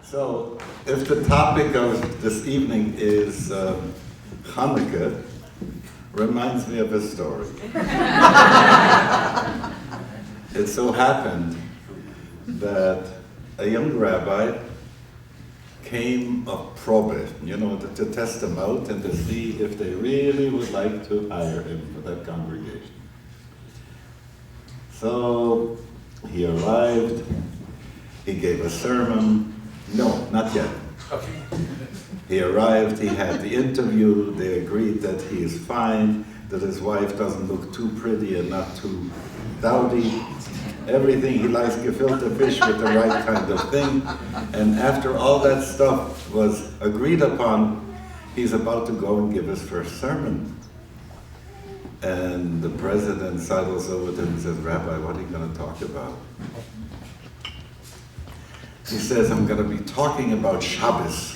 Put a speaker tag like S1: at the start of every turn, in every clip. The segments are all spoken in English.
S1: So, if the topic of this evening is Hanukkah, reminds me of a story. It so happened that a young rabbi came of probe, to test them out and to see if they really would like to hire him for that congregation. So he arrived, he gave a sermon. No, not yet.
S2: Okay.
S1: He arrived, he had the interview, they agreed that he is fine, that his wife doesn't look too pretty and not too dowdy. Everything, he likes gefilte fish with the right kind of thing. And after all that stuff was agreed upon, he's about to go and give his first sermon. And the president sidles over to him and says, "Rabbi, what are you going to talk about?" He says, "I'm going to be talking about Shabbos,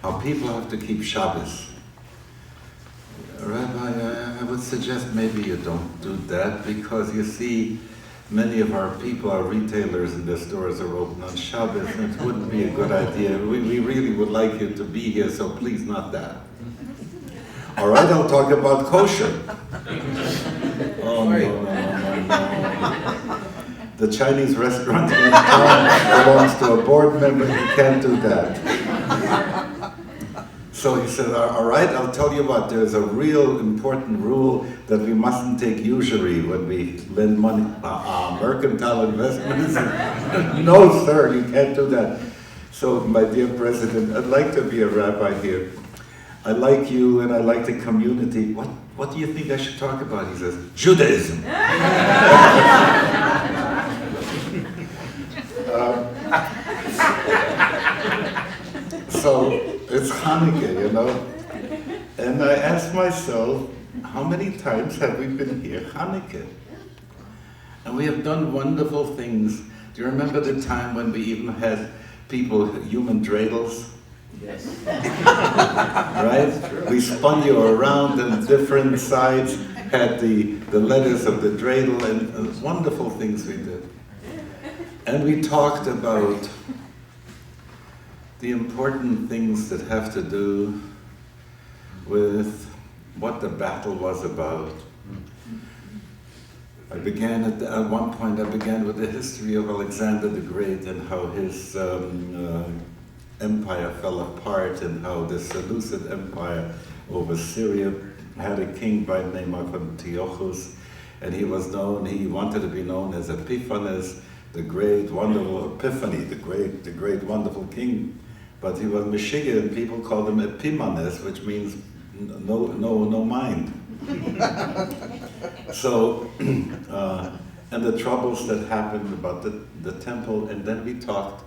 S1: how people have to keep Shabbos." "Rabbi, I would suggest maybe you don't do that, because you see, many of our people, our retailers and their stores are open on Shabbos, and it wouldn't be a good idea. We really would like you to be here, so please not that." "All right, I'll talk about kosher." "Oh, no. The Chinese restaurant in town belongs to a board member, you can't do that." So he said, "All right, I'll tell you what, there's a real important rule that we mustn't take usury when we lend money, mercantile investments." "No, sir, you can't do that." "So, my dear president, I'd like to be a rabbi here. I like you and I like the community. What do you think I should talk about?" He says, "Judaism." So it's Hanukkah, and I asked myself, how many times have we been here Hanukkah? And we have done wonderful things. Do you remember the time when we even had people, human dreidels?
S2: Yes.
S1: Right? We spun you around and different sides had the letters of the dreidel, and wonderful things we did. And we talked about the important things that have to do with what the battle was about. At one point I began with the history of Alexander the Great and how his empire fell apart, and how the Seleucid Empire over Syria had a king by the name of Antiochus, and he wanted to be known as Epiphanes, the great wonderful Epiphany, the great wonderful king. But he was Meshiga, and people called him Epimanes, which means no mind. So, and the troubles that happened about the temple, and then we talked.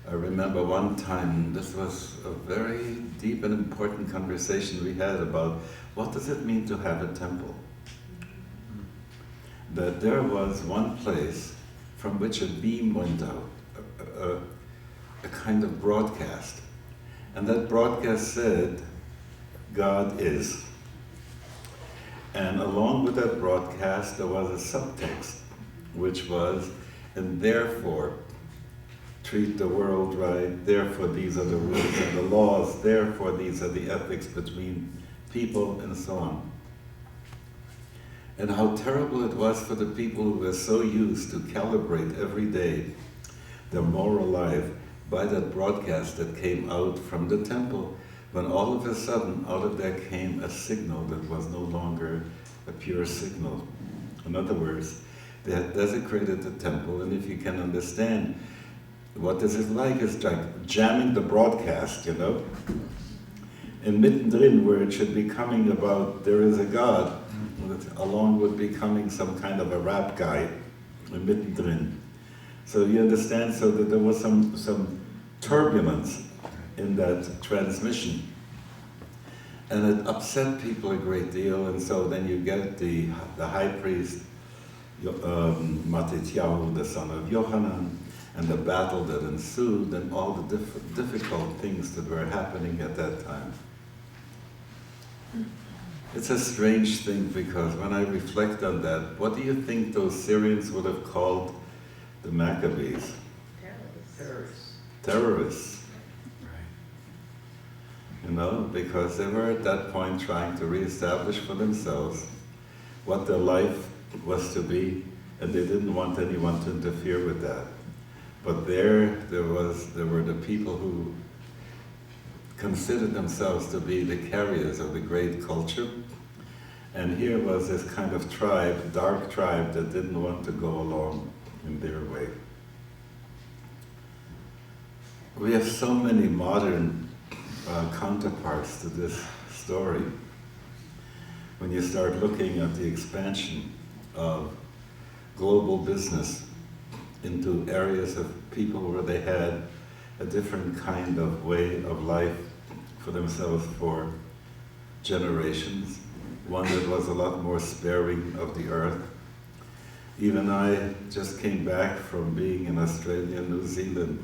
S1: I remember one time, this was a very deep and important conversation we had about what does it mean to have a temple? That there was one place from which a beam went out, a kind of broadcast. And that broadcast said, "God is." And along with that broadcast, there was a subtext, which was, "And therefore, treat the world right, therefore these are the rules and the laws, therefore these are the ethics between people," and so on. And how terrible it was for the people who were so used to calibrate every day their moral life by that broadcast that came out from the temple, when all of a sudden out of there came a signal that was no longer a pure signal. In other words, they had desecrated the temple, and if you can understand what this is like, it's like jamming the broadcast, and mittendrin, where it should be coming about there is a God, along with becoming some kind of a rap guy, mittendrin. So you understand, so that there was some turbulence in that transmission. And it upset people a great deal, and so then you get the high priest, Matityahu, the son of Yohanan, and the battle that ensued, and all the difficult things that were happening at that time. It's a strange thing, because when I reflect on that, what do you think those Syrians would have called the Maccabees? terrorists. You know, because they were at that point trying to reestablish for themselves what their life was to be, and they didn't want anyone to interfere with that. But there were the people who considered themselves to be the carriers of the great culture, and here was this kind of tribe, dark tribe, that didn't want to go along in their way. We have so many modern counterparts to this story. When you start looking at the expansion of global business into areas of people where they had a different kind of way of life for themselves for generations, one that was a lot more sparing of the earth. Even I just came back from being in Australia and New Zealand,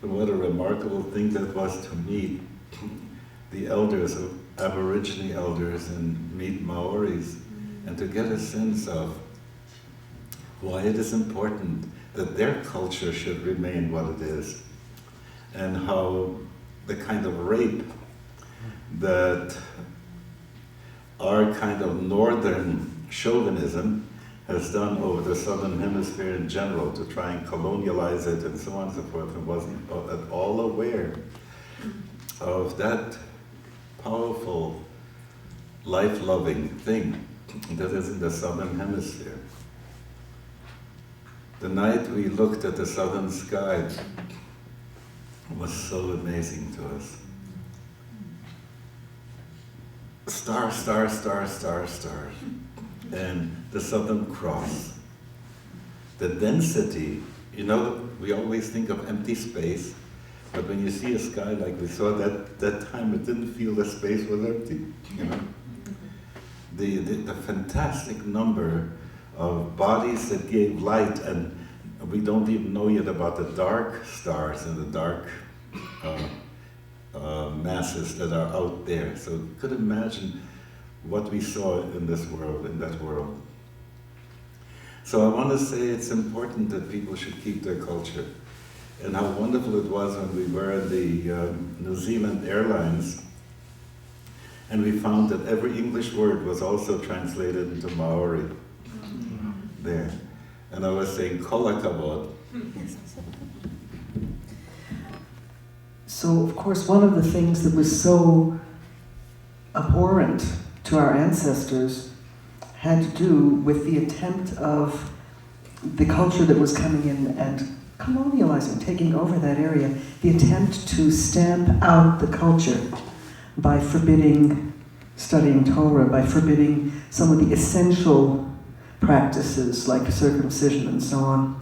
S1: and what a remarkable thing that was to meet the elders, Aborigine elders, and meet Maoris, and to get a sense of why it is important that their culture should remain what it is, and how the kind of rape that our kind of northern chauvinism has done over the southern hemisphere in general to try and colonialize it and so on and so forth, and wasn't at all aware of that powerful, life-loving thing that is in the southern hemisphere. The night we looked at the southern sky was so amazing to us. Star, star, star, star, star. And the Southern Cross. The density, you know, we always think of empty space, but when you see a sky like we saw that time, it didn't feel the space was empty, you know. The fantastic number of bodies that gave light, and we don't even know yet about the dark stars and the dark masses that are out there. So you could imagine what we saw in this world, in that world. So I want to say it's important that people should keep their culture. And how wonderful it was when we were in the New Zealand Airlines, and we found that every English word was also translated into Maori there. And I was saying, Kosacoff.
S2: So, of course, one of the things that was so abhorrent to our ancestors had to do with the attempt of the culture that was coming in and colonializing, taking over that area, the attempt to stamp out the culture by forbidding studying Torah, by forbidding some of the essential practices like circumcision and so on.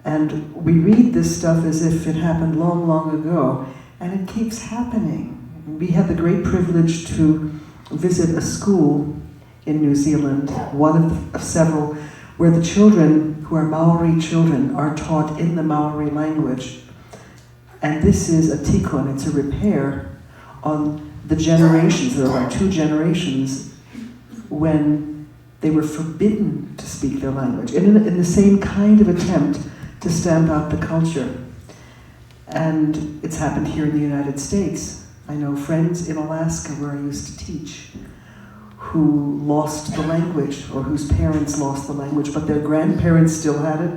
S2: And we read this stuff as if it happened long, long ago, and it keeps happening. We had the great privilege to visit a school in New Zealand, one of several, where the children, who are Maori children, are taught in the Maori language. And this is a tikkun, it's a repair on the generations, there are 2 generations, when they were forbidden to speak their language, in the same kind of attempt to stamp out the culture. And it's happened here in the United States. I know friends in Alaska where I used to teach who lost the language, or whose parents lost the language, but their grandparents still had it.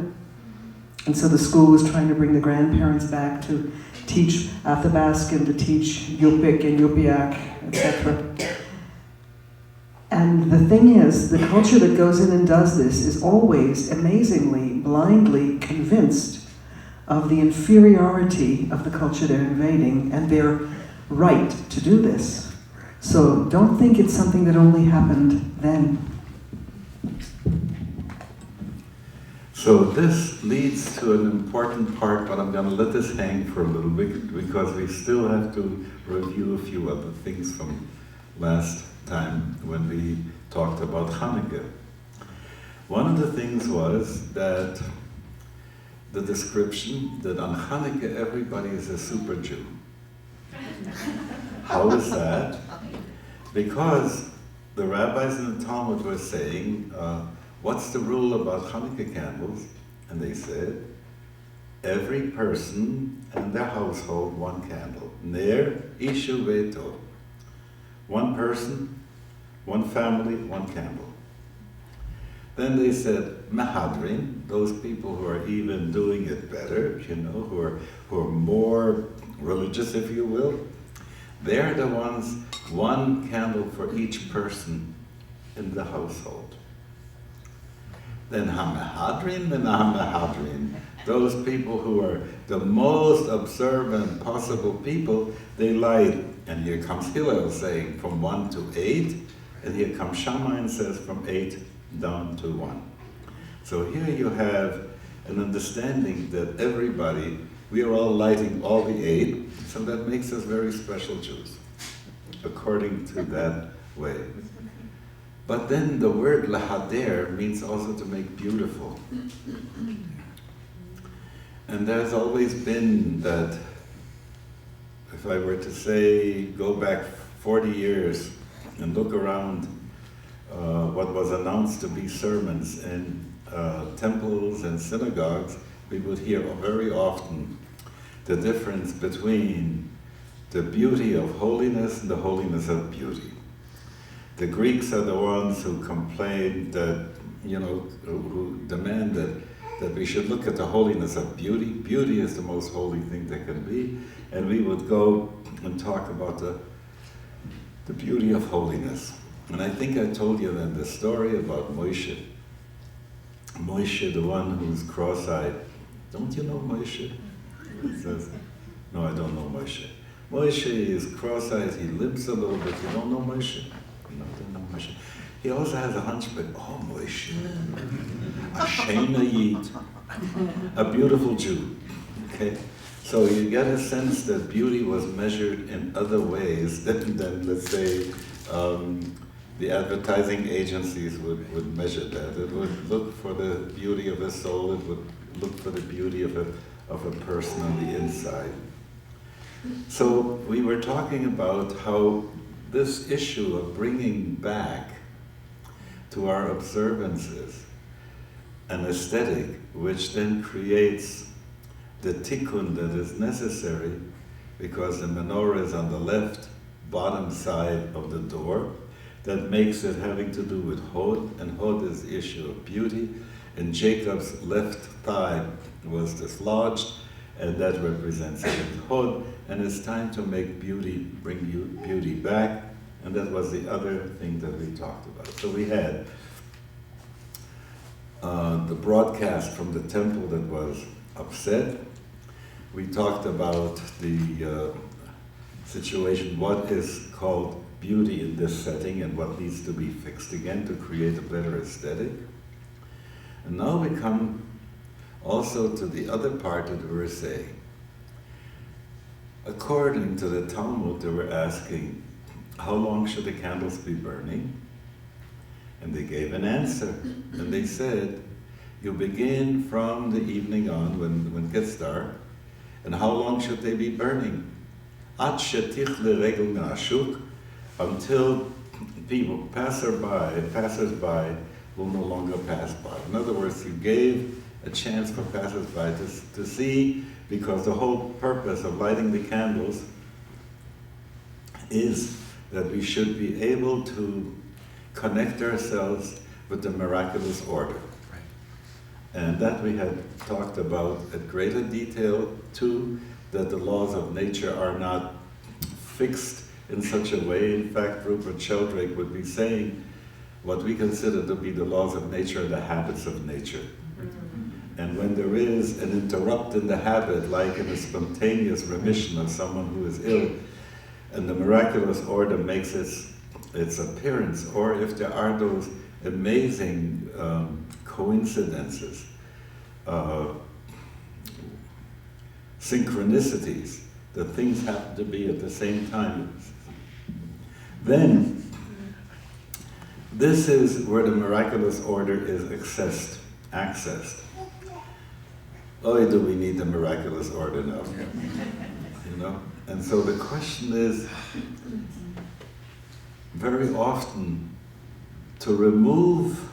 S2: And so the school was trying to bring the grandparents back to teach Athabaskan, to teach Yupik and Yupiak, etc. And the thing is, the culture that goes in and does this is always, amazingly, blindly convinced of the inferiority of the culture they're invading and their right to do this. So don't think it's something that only happened then.
S1: So this leads to an important part, but I'm going to let this hang for a little bit because we still have to review a few other things from last time when we talked about Hanukkah. One of the things was that the description that on Hanukkah everybody is a super Jew. How is that? Because the rabbis in the Talmud were saying, what's the rule about Hanukkah candles? And they said, every person and their household one candle. Ner ishu veto. One person, one family, one candle. Then they said, Mahadrin, those people who are even doing it better, who are more religious, if you will, they're the ones, one candle for each person in the household. Then Hamahadrin and Hamahadrin, those people who are the most observant possible people, they light. And here comes Hillel saying from 1 to 8, and here comes Shammai and says from 8 down to 1. So here you have an understanding that everybody, we are all lighting all the 8, so that makes us very special Jews, according to that way. But then the word lahader means also to make beautiful. And there's always been that, if I were to say, go back 40 years and look around what was announced to be sermons in temples and synagogues, we would hear very often the difference between the beauty of holiness and the holiness of beauty. The Greeks are the ones who complained that, who demanded that we should look at the holiness of beauty. Beauty is the most holy thing there can be. And we would go and talk about the beauty of holiness. And I think I told you then the story about Moshe. Moshe, the one who's cross-eyed. Don't you know Moshe? He says, no, I don't know Moshe. Moshe is cross-eyed, he limps a little bit. You don't know Moshe? No, I don't know Moshe. He also has a hunchback. Oh, Moshe. A Shena Yid. A beautiful Jew. Okay? So you get a sense that beauty was measured in other ways than let's say, the advertising agencies would measure that. It would look for the beauty of a soul, it would look for the beauty of a person on the inside. So we were talking about how this issue of bringing back to our observances an aesthetic which then creates the tikkun that is necessary, because the menorah is on the left bottom side of the door. That makes it having to do with Hod, and Hod is the issue of beauty. And Jacob's left thigh was dislodged, and that represents Hod. And it's time to make beauty, bring beauty back. And that was the other thing that we talked about. So we had the broadcast from the temple that was upset. We talked about the situation, what is called beauty in this setting and what needs to be fixed again to create a better aesthetic. And now we come also to the other part that we were saying. According to the Talmud, they were asking, how long should the candles be burning? And they gave an answer. And they said, you begin from the evening on, when it gets dark. And how long should they be burning? Ad shetich leregel me'ashuk, until people, passers-by, will no longer pass by. In other words, you gave a chance for passers-by to see, because the whole purpose of lighting the candles is that we should be able to connect ourselves with the miraculous order. Right. And that we had talked about at greater detail too, that the laws of nature are not fixed in such a way. In fact, Rupert Sheldrake would be saying what we consider to be the laws of nature are the habits of nature. And when there is an interrupt in the habit, like in a spontaneous remission of someone who is ill, and the miraculous order makes its appearance, or if there are those amazing coincidences, synchronicities, that things happen to be at the same time, then this is where the miraculous order is accessed. Oh, do we need the miraculous order now? You know? And so the question is, very often, to remove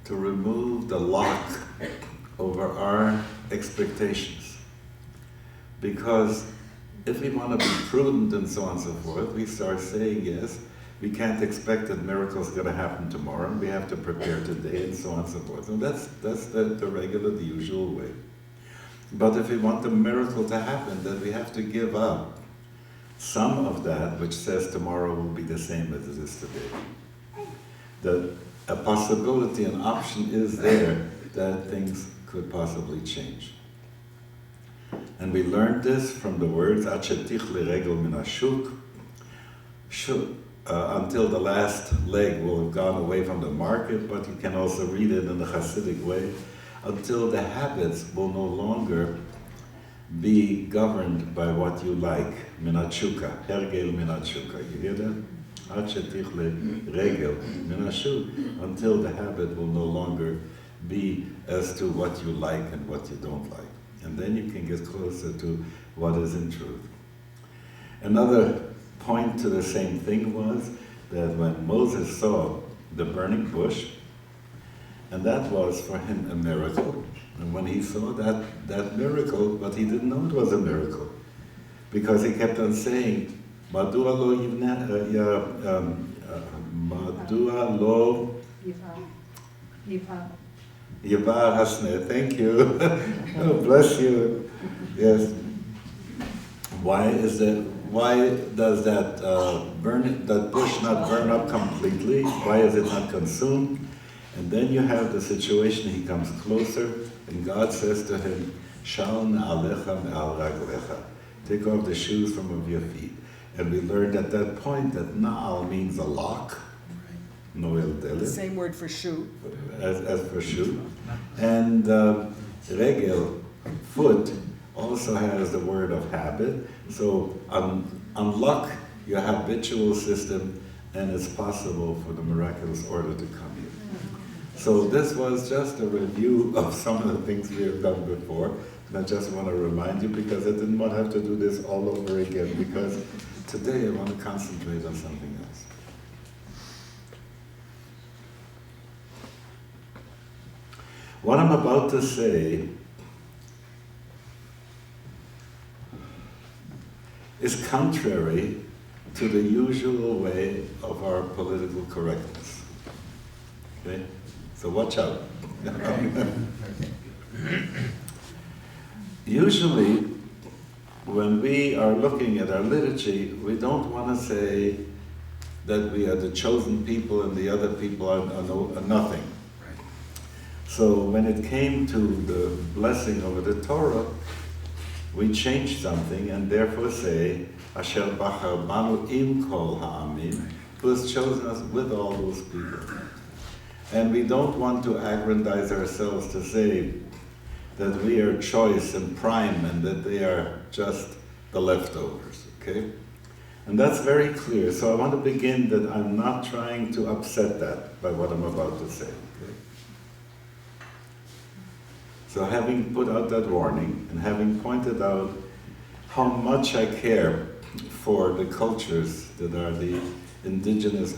S1: the lock over our expectations. Because if we want to be prudent and so on and so forth, we start saying, yes, we can't expect that miracles are going to happen tomorrow, and we have to prepare today, and so on and so forth. And that's the regular, the usual way. But if we want the miracle to happen, then we have to give up some of that which says tomorrow will be the same as it is today. That a possibility, an option is there that things could possibly change. And we learned this from the words "Achetich regel min hashuk," until the last leg will have gone away from the market, but you can also read it in the Hasidic way, until the habits will no longer be governed by what you like. Min hashukah, hergel min hashukah. You hear that? Achetich regel min hashuk, until the habit will no longer be as to what you like and what you don't like. And then you can get closer to what is in truth. Another point to the same thing was that when Moses saw the burning bush, and that was for him a miracle, and when he saw that miracle, but he didn't know it was a miracle, because he kept on saying, Madua lo Yivar Hasne, thank you. Oh, bless you. Yes. Why does that that bush not burn up completely? Why is it not consumed? And then you have the situation, he comes closer, and God says to him, Shal na'alecha me'al raglecha. Take off the shoes from off your feet. And we learned at that point that na'al means a lock. Noel Delit.
S3: Same word for shoe.
S1: As for shoe. And regel, foot, also has the word of habit. So unlock your habitual system, and it's possible for the miraculous order to come in. So this was just a review of some of the things we have done before. And I just want to remind you, because I didn't want to have to do this all over again, because today I want to concentrate on something else. What I'm about to say is contrary to the usual way of our political correctness. Okay? So watch out. Usually, when we are looking at our liturgy, we don't want to say that we are the chosen people and the other people are nothing. So when it came to the blessing over the Torah, we changed something and therefore say, Asher bachar banu im kol ha'amim, who has chosen us with all those people. And we don't want to aggrandize ourselves to say that we are choice and prime and that they are just the leftovers, okay? And that's very clear. So I want to begin that I'm not trying to upset that by what I'm about to say. Okay? So having put out that warning and having pointed out how much I care for the cultures that are the indigenous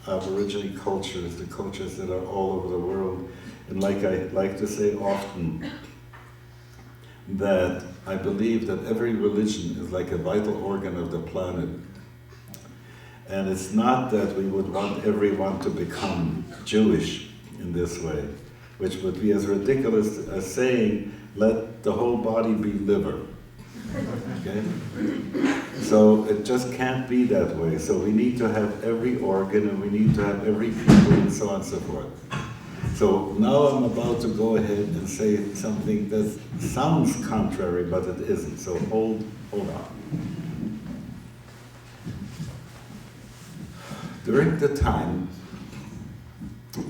S1: Aborigine cultures, the cultures that are all over the world, and like I like to say often, that I believe that every religion is like a vital organ of the planet. And it's not that we would want everyone to become Jewish in this way, which would be as ridiculous as saying, let the whole body be liver. Okay? So it just can't be that way. So we need to have every organ, and we need to have every people, and so on and so forth. So now I'm about to go ahead and say something that sounds contrary, but it isn't. So hold on. During the time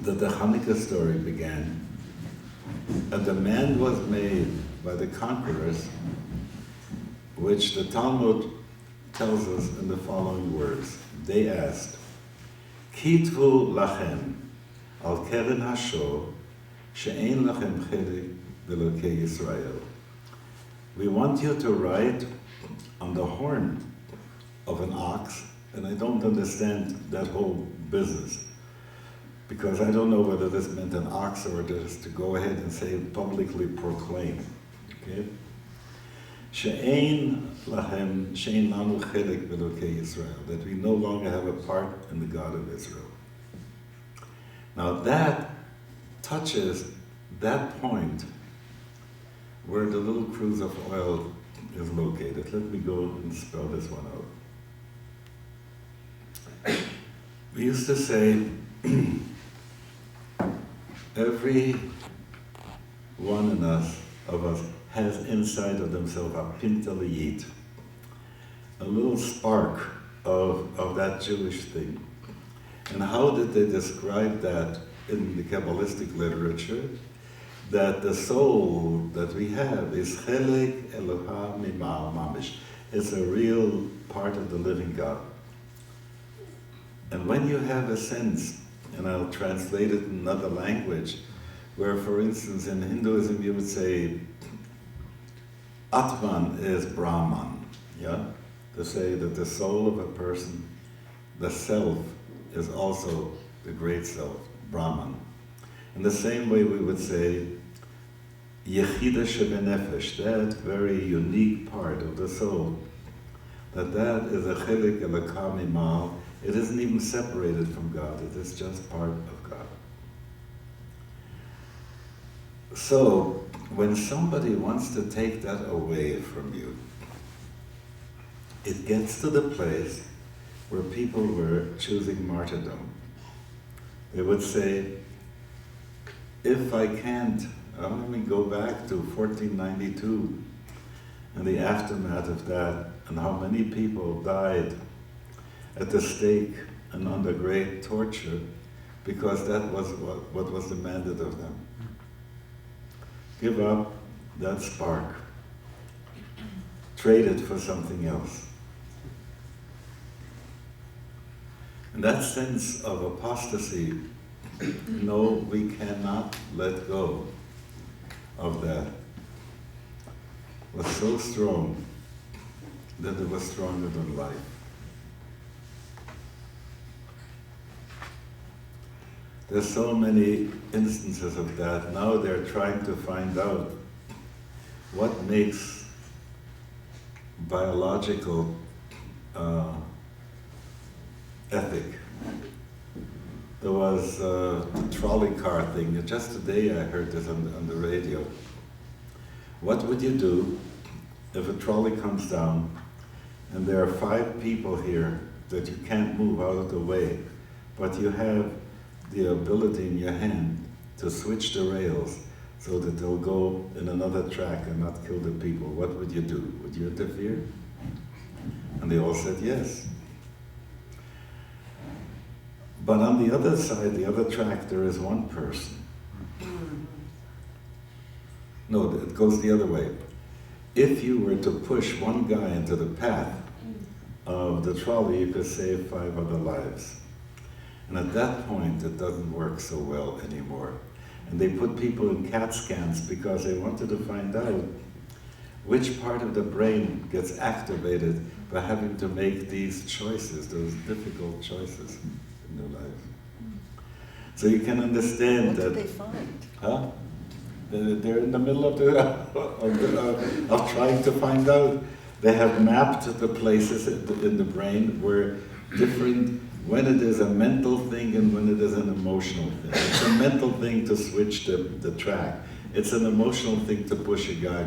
S1: that the Hanukkah story began, a demand was made by the conquerors, which the Talmud tells us in the following words. They asked, Kitvu lachem al keren hashor she'ein lachem chelik v'elokei Yisrael. We want you to write on the horn of an ox, and I don't understand that whole business. because I don't know whether this meant an ox or just to go ahead and say publicly proclaim. Okay? She'ein lahem, she'ein lanu chelek b'elokei Yisrael, that we no longer have a part in the God of Israel. Now that touches that point where the little cruise of oil is located. Let me go and spell this one out. We used to say, every one of us has inside of themselves a pintaliyit, a little spark of that Jewish thing. And how did they describe that in the Kabbalistic literature? That the soul that we have is chelek Eloha mima'al mamish. It's a real part of the living God. And when you have a sense, and I'll translate it in another language, where, for instance, in Hinduism you would say, Atman is Brahman, yeah? To say that the soul of a person, the self, is also the great self, Brahman. In the same way we would say, Yechida shebenefesh, that very unique part of the soul, that is a chelik elokah mimal. It isn't even separated from God, it is just part of God. So, when somebody wants to take that away from you, it gets to the place where people were choosing martyrdom. They would say, if I can't, let me go back to 1492 and the aftermath of that, and how many people died at the stake and under great torture because that was what was demanded of them. Give up that spark. Trade it for something else. And that sense of apostasy, no, we cannot let go of that, was so strong that it was stronger than life. There's so many instances of that. Now they're trying to find out what makes biological ethic. There was a trolley car thing. Just today I heard this on the radio. What would you do if a trolley comes down and there are 5 people here that you can't move out of the way, but you have the ability in your hand to switch the rails so that they'll go in another track and not kill the people? What would you do? Would you interfere? And they all said yes. But on the other side, the other track, there is one person. No, it goes the other way. If you were to push one guy into the path of the trolley, you could save 5 other lives. And at that point, it doesn't work so well anymore. And they put people in CAT scans because they wanted to find out which part of the brain gets activated by having to make these choices, those difficult choices in their life. So you can understand
S3: what
S1: that.
S3: What did they find?
S1: Huh? They're in the middle of trying to find out. They have mapped the places in the brain where different, when it is a mental thing and when it is an emotional thing. It's a mental thing to switch the track. It's an emotional thing to push a guy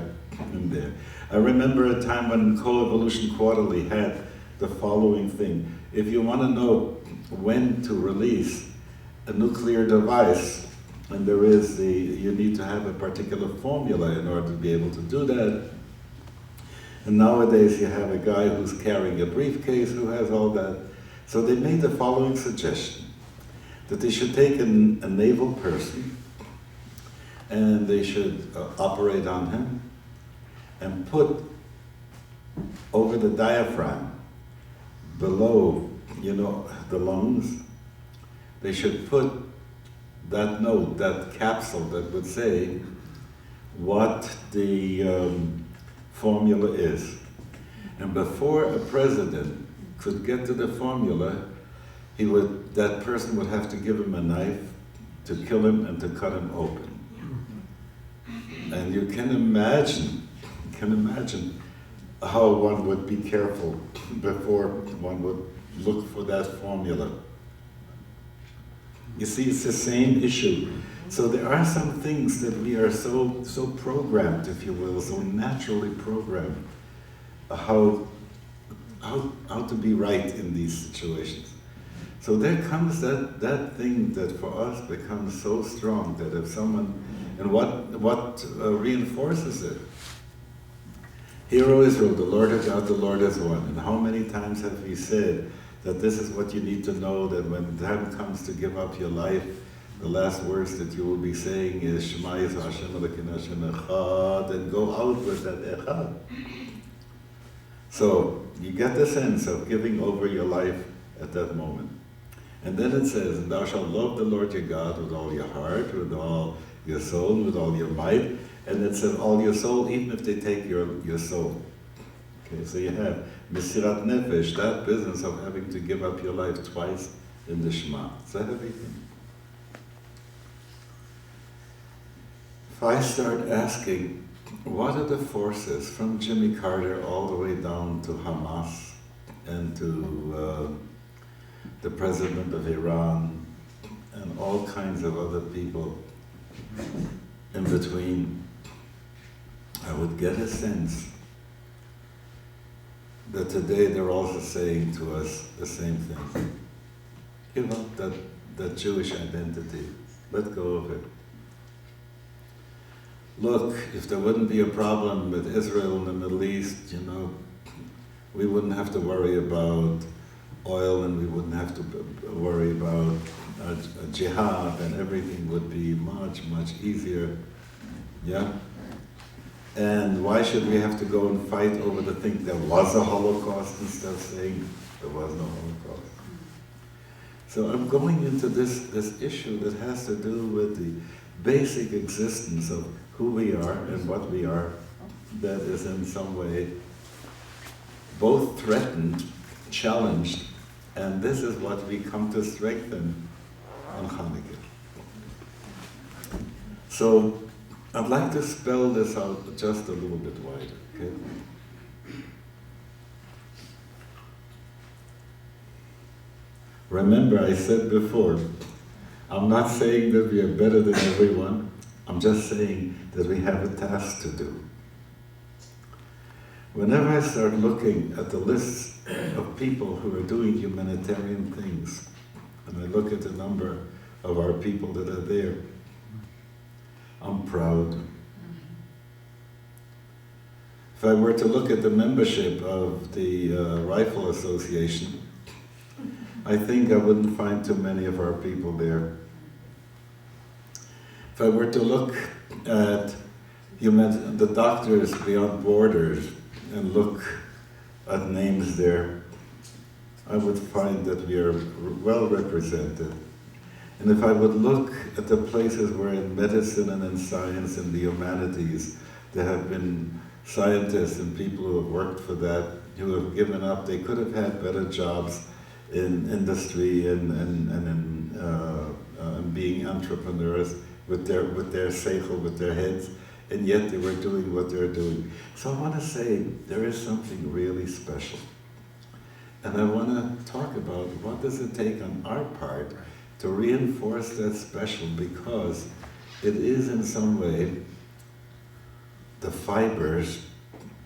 S1: in there. I remember a time when Co-Evolution Quarterly had the following thing. If you want to know when to release a nuclear device, and there is you need to have a particular formula in order to be able to do that. And nowadays you have a guy who's carrying a briefcase who has all that. So they made the following suggestion, that they should take a naval person and they should operate on him and put over the diaphragm, below, the lungs, they should put that note, that capsule that would say what the formula is. And before a president could get to the formula, that person would have to give him a knife, to kill him and to cut him open. And you can imagine how one would be careful before one would look for that formula. You see, it's the same issue. So there are some things that we are so programmed, if you will, so naturally programmed, how to be right in these situations. So there comes that thing that for us becomes so strong that if someone, and what reinforces it? Hear, O Israel, the Lord is God, the Lord is one. And how many times have we said that this is what you need to know, that when the time comes to give up your life, the last words that you will be saying is Shema Yisrael Hashem Elokeinu Hashem Echad, and go out with that Echad. So you get the sense of giving over your life at that moment. And then it says, and thou shalt love the Lord your God with all your heart, with all your soul, with all your might. And it says all your soul, even if they take your soul. Okay, so you have Mesirat Nefesh, that business of having to give up your life twice in the Shema. It's a heavy thing. If I start asking, what are the forces from Jimmy Carter all the way down to Hamas and to the president of Iran and all kinds of other people in between, I would get a sense that today they're also saying to us the same thing. Give up that Jewish identity. Let go of it. Look, if there wouldn't be a problem with Israel in the Middle East, we wouldn't have to worry about oil, and we wouldn't have to worry about jihad, and everything would be much, much easier. Yeah? And why should we have to go and fight over the thing there was a Holocaust instead of saying there was no Holocaust? So I'm going into this issue that has to do with the basic existence of who we are and what we are, that is in some way both threatened, challenged, and this is what we come to strengthen on Hanukkah. So I'd like to spell this out just a little bit wider, okay? Remember, I said before, I'm not saying that we are better than everyone. I'm just saying that we have a task to do. Whenever I start looking at the lists of people who are doing humanitarian things, and I look at the number of our people that are there, I'm proud. If I were to look at the membership of the Rifle Association, I think I wouldn't find too many of our people there. If I were to look at the Doctors Beyond Borders and look at names there, I would find that we are well represented. And if I would look at the places where in medicine and in science and the humanities there have been scientists and people who have worked for that, who have given up, they could have had better jobs in industry and in being entrepreneurs with their seichel, with their heads, and yet they were doing what they're doing. So I want to say there is something really special. And I want to talk about what does it take on our part to reinforce that special, because it is in some way the fibers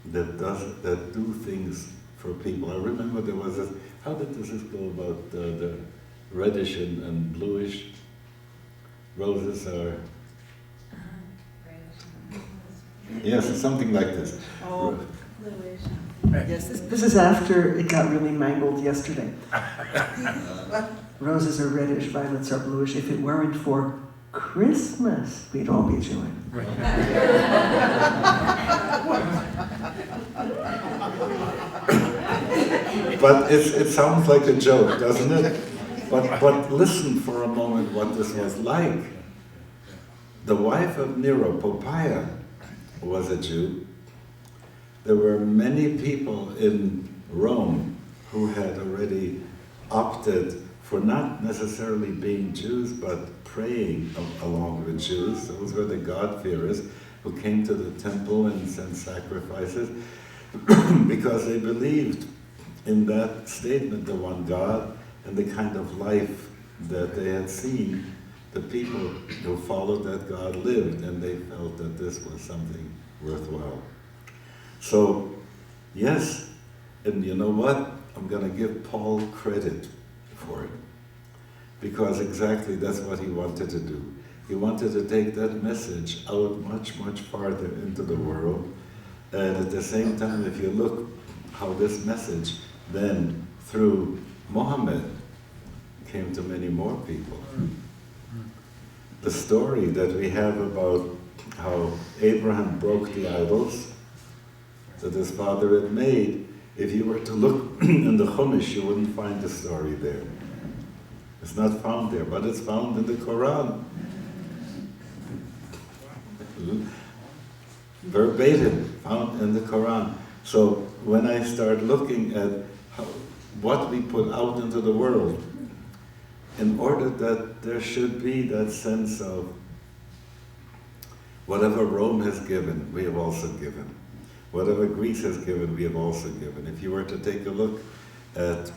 S1: that do things for people. I remember there was this, how did this go about the reddish and bluish roses are? Yes, it's something like this.
S2: Oh, bluish. Yes, this is after it got really mangled yesterday. Roses are reddish, violets are bluish. If it weren't for Christmas, we'd all be Jewish.
S1: But it sounds like a joke, doesn't it? But listen for a moment what this was like. The wife of Nero, Poppaea, was a Jew. There were many people in Rome who had already opted for not necessarily being Jews, but praying along with Jews. Those were the God-fearers who came to the temple and sent sacrifices because they believed in that statement, the one God, and the kind of life that they had seen the people who followed that God lived, and they felt that this was something worthwhile. So, yes, and you know what? I'm going to give Paul credit for it, because exactly that's what he wanted to do. He wanted to take that message out much, much farther into the world, and at the same time, if you look how this message then, through Muhammad, came to many more people. The story that we have about how Abraham broke the idols that his father had made, if you were to look in the Chumash, you wouldn't find the story there. It's not found there, but it's found in the Quran. Verbatim, found in the Quran. So when I start looking at what we put out into the world, in order that there should be that sense of whatever Rome has given, we have also given. Whatever Greece has given, we have also given. If you were to take a look at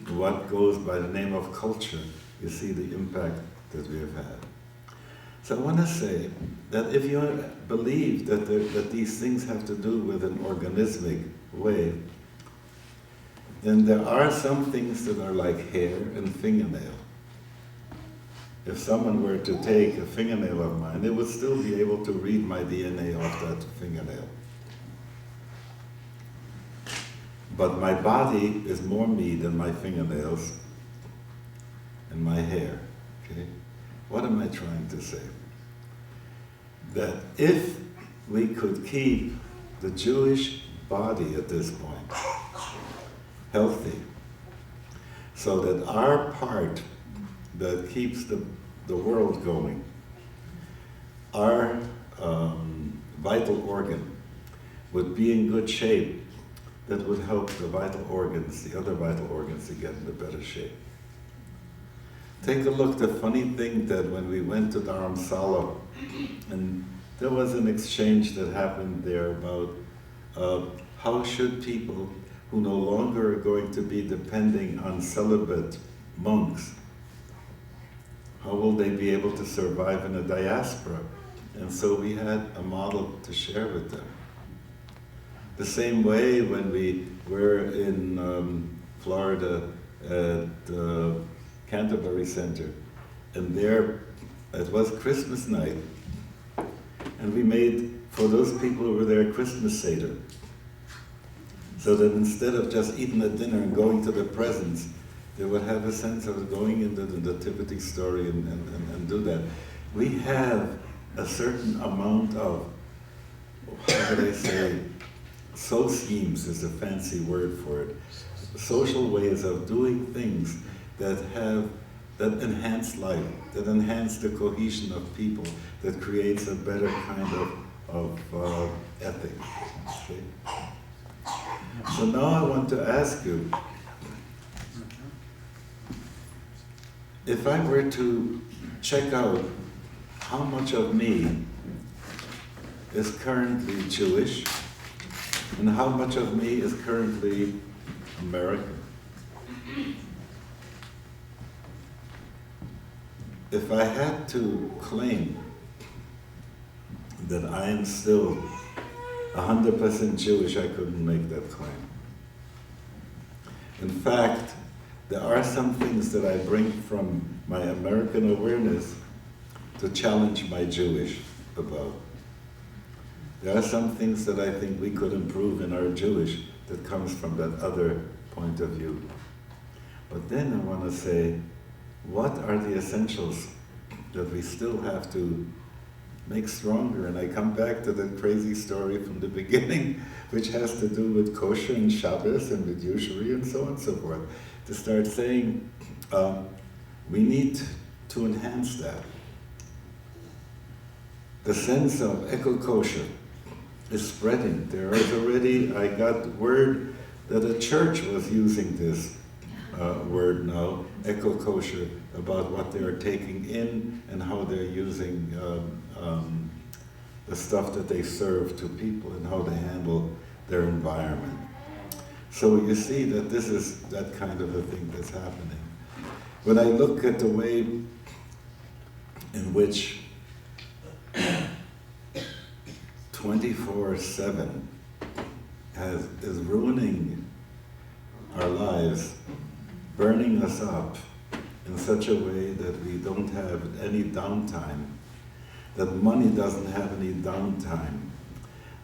S1: what goes by the name of culture, you see the impact that we have had. So I want to say that if you believe that these things have to do with an organismic way, then there are some things that are like hair and fingernail. If someone were to take a fingernail of mine, they would still be able to read my DNA off that fingernail. But my body is more me than my fingernails and my hair. Okay? What am I trying to say? That if we could keep the Jewish body at this point healthy, so that our part that keeps the world going, our vital organ, would be in good shape, that would help the vital organs, the other vital organs, to get into better shape. Take a look, the funny thing that when we went to Dharamsala, and there was an exchange that happened there about how should people who no longer are going to be depending on celibate monks, how will they be able to survive in a diaspora? And so we had a model to share with them. The same way when we were in Florida at the Canterbury Center, and there it was Christmas night, and we made, for those people who were there, Christmas Seder. So that instead of just eating a dinner and going to the presents, they would have a sense of going into the nativity story and do that. We have a certain amount of, how would I say, schemes is a fancy word for it. Social ways of doing things that enhance life, that enhance the cohesion of people, that creates a better kind of ethic. Okay? So now I want to ask you, if I were to check out how much of me is currently Jewish and how much of me is currently American. If I had to claim that I am still 100% Jewish, I couldn't make that claim. In fact, there are some things that I bring from my American awareness to challenge my Jewish about. There are some things that I think we could improve in our Jewish that comes from that other point of view. But then I want to say, what are the essentials that we still have to make stronger? And I come back to the crazy story from the beginning, which has to do with kosher and Shabbos and with usury and so on and so forth, to start saying, we need to enhance that. The sense of Eco-kosher is spreading. There is already, I got word that a church was using this word now, Eco-kosher, about what they're taking in and how they're using the stuff that they serve to people and how they handle their environment. So you see that this is that kind of a thing that's happening. When I look at the way in which 24/7 is ruining our lives, burning us up in such a way that we don't have any downtime, that money doesn't have any downtime,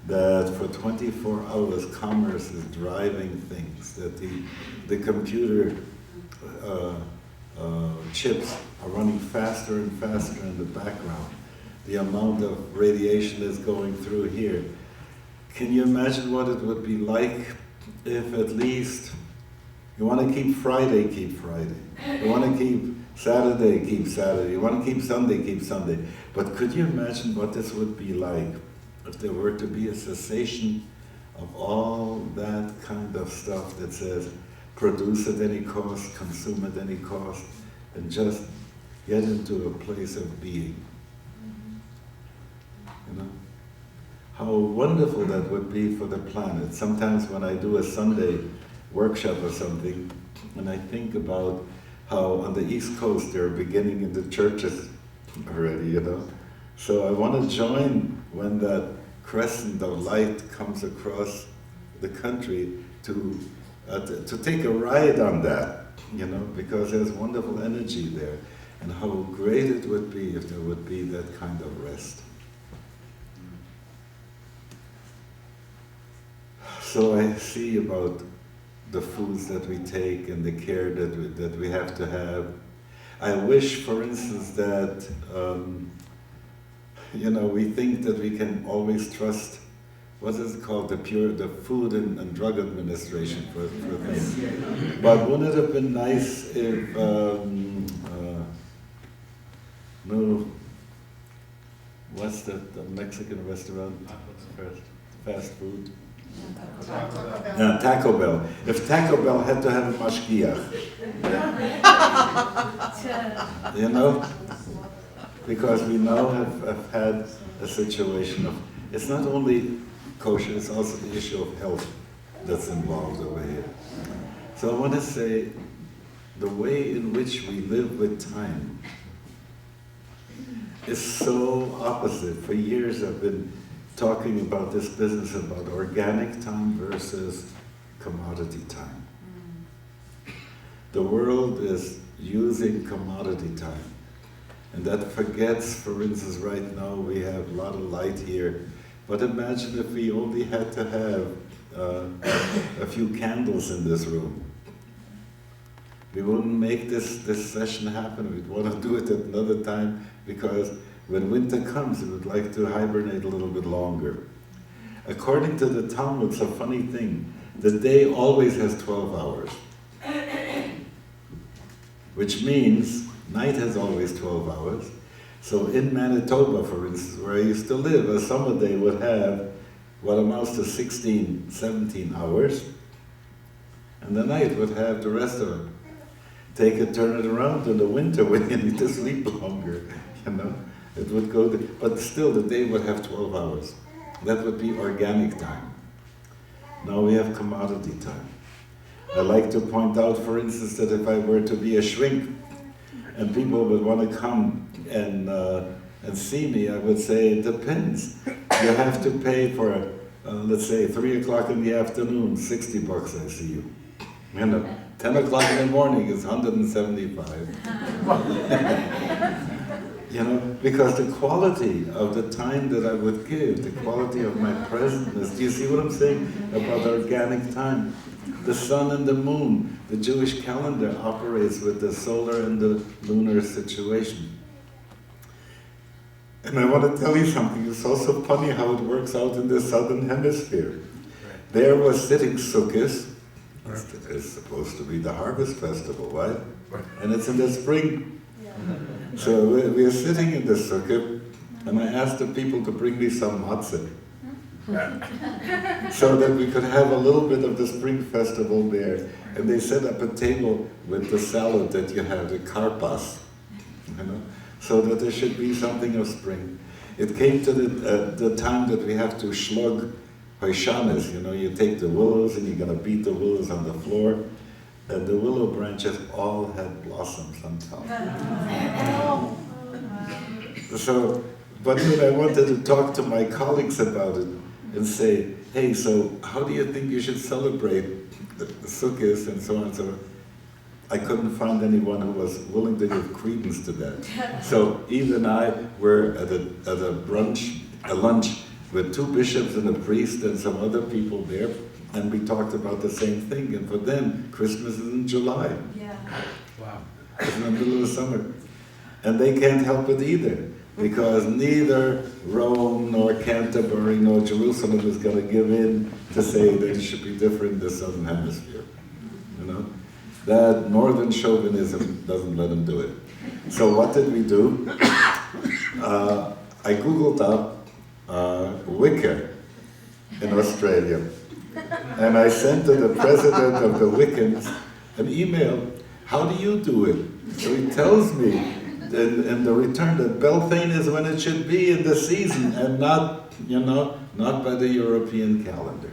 S1: that for 24 hours commerce is driving things, that the computer chips are running faster and faster in the background. The amount of radiation is going through here. Can you imagine what it would be like if at least you want to keep Friday, keep Friday. You want to keep Saturday, keep Saturday. You want to keep Sunday, keep Sunday. But could you imagine what this would be like if there were to be a cessation of all that kind of stuff that says produce at any cost, consume at any cost, and just get into a place of being? You know? How wonderful that would be for the planet. Sometimes when I do a Sunday workshop or something, and I think about how on the East Coast they're beginning in the churches already, you know. So I want to join when that crescent of light comes across the country to take a ride on that, you know, because there's wonderful energy there, and how great it would be if there would be that kind of rest. So I see about the foods that we take and the care that we have to have. I wish, for instance, that you know, we think that we can always trust, what is it called, the Food and Drug Administration for things. But wouldn't it have been nice if no, what's the Mexican restaurant? Fast food. Taco Bell. If Taco Bell had to have a mashgiach, you know, because we now have had a situation of, it's not only kosher, it's also the issue of health that's involved over here. So I want to say, the way in which we live with time is so opposite. For years I've been talking about this business about organic time versus commodity time. The world is using commodity time, and that forgets, for instance, right now we have a lot of light here, but imagine if we only had to have a few candles in this room. We wouldn't make this session happen. We'd want to do it at another time, because when winter comes, we would like to hibernate a little bit longer. According to the Talmud, it's a funny thing. The day always has 12 hours. Which means night has always 12 hours. So in Manitoba, for instance, where I used to live, a summer day would have what amounts to 16, 17 hours. And the night would have the rest of it. Take it, turn it around in the winter when you need to sleep longer, you know. It would go, but still the day would have 12 hours. That would be organic time. Now we have commodity time. I like to point out, for instance, that if I were to be a shrink and people would want to come and see me, I would say, it depends. You have to pay for, let's say, 3 o'clock in the afternoon, $60 I see you. You know, 10 o'clock in the morning is 175. You know, because the quality of the time that I would give, the quality of my presentness, do you see what I'm saying about organic time? The sun and the moon, the Jewish calendar operates with the solar and the lunar situation. And I want to tell you something, it's also funny how it works out in the southern hemisphere. There was sitting Sukkot, it's supposed to be the harvest festival, right? And it's in the spring. So we are sitting in the sukkah, and I asked the people to bring me some matzah, so that we could have a little bit of the spring festival there. And they set up a table with the salad that you have, the karpas, so that there should be something of spring. It came to the time that we have to shlug hoishanes, you take the willows and you're going to beat the willows on the floor, and the willow branches all had blossoms on top. So, but then I wanted to talk to my colleagues about it and say, hey, so how do you think you should celebrate the Sukkot and so on and so on? I couldn't find anyone who was willing to give credence to that. So Eve and I were at a lunch with 2 bishops and a priest and some other people there, and we talked about the same thing. And for them, Christmas is in July.
S3: Yeah.
S1: Wow. It's in the middle of the summer. And they can't help it either, because neither Rome nor Canterbury nor Jerusalem is going to give in to say that it should be different in the Southern Hemisphere. That northern chauvinism doesn't let them do it. So what did we do? I Googled up Wicca in Australia. And I sent to the president of the Wiccans an email, how do you do it? So he tells me in the return that Beltane is when it should be in the season and not, not by the European calendar.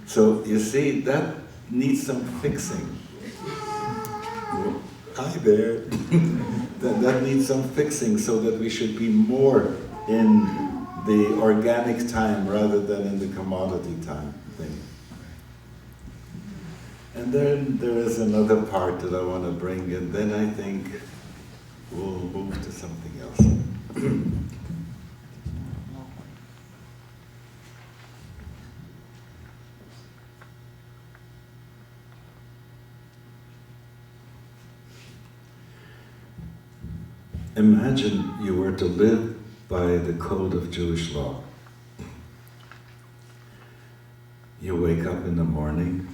S1: So you see, that needs some fixing. Hi there. that needs some fixing so that we should be more in the organic time rather than in the commodity time thing. And then there is another part that I want to bring, and then I think we'll move to something else. Imagine you were to live by the code of Jewish law. You wake up in the morning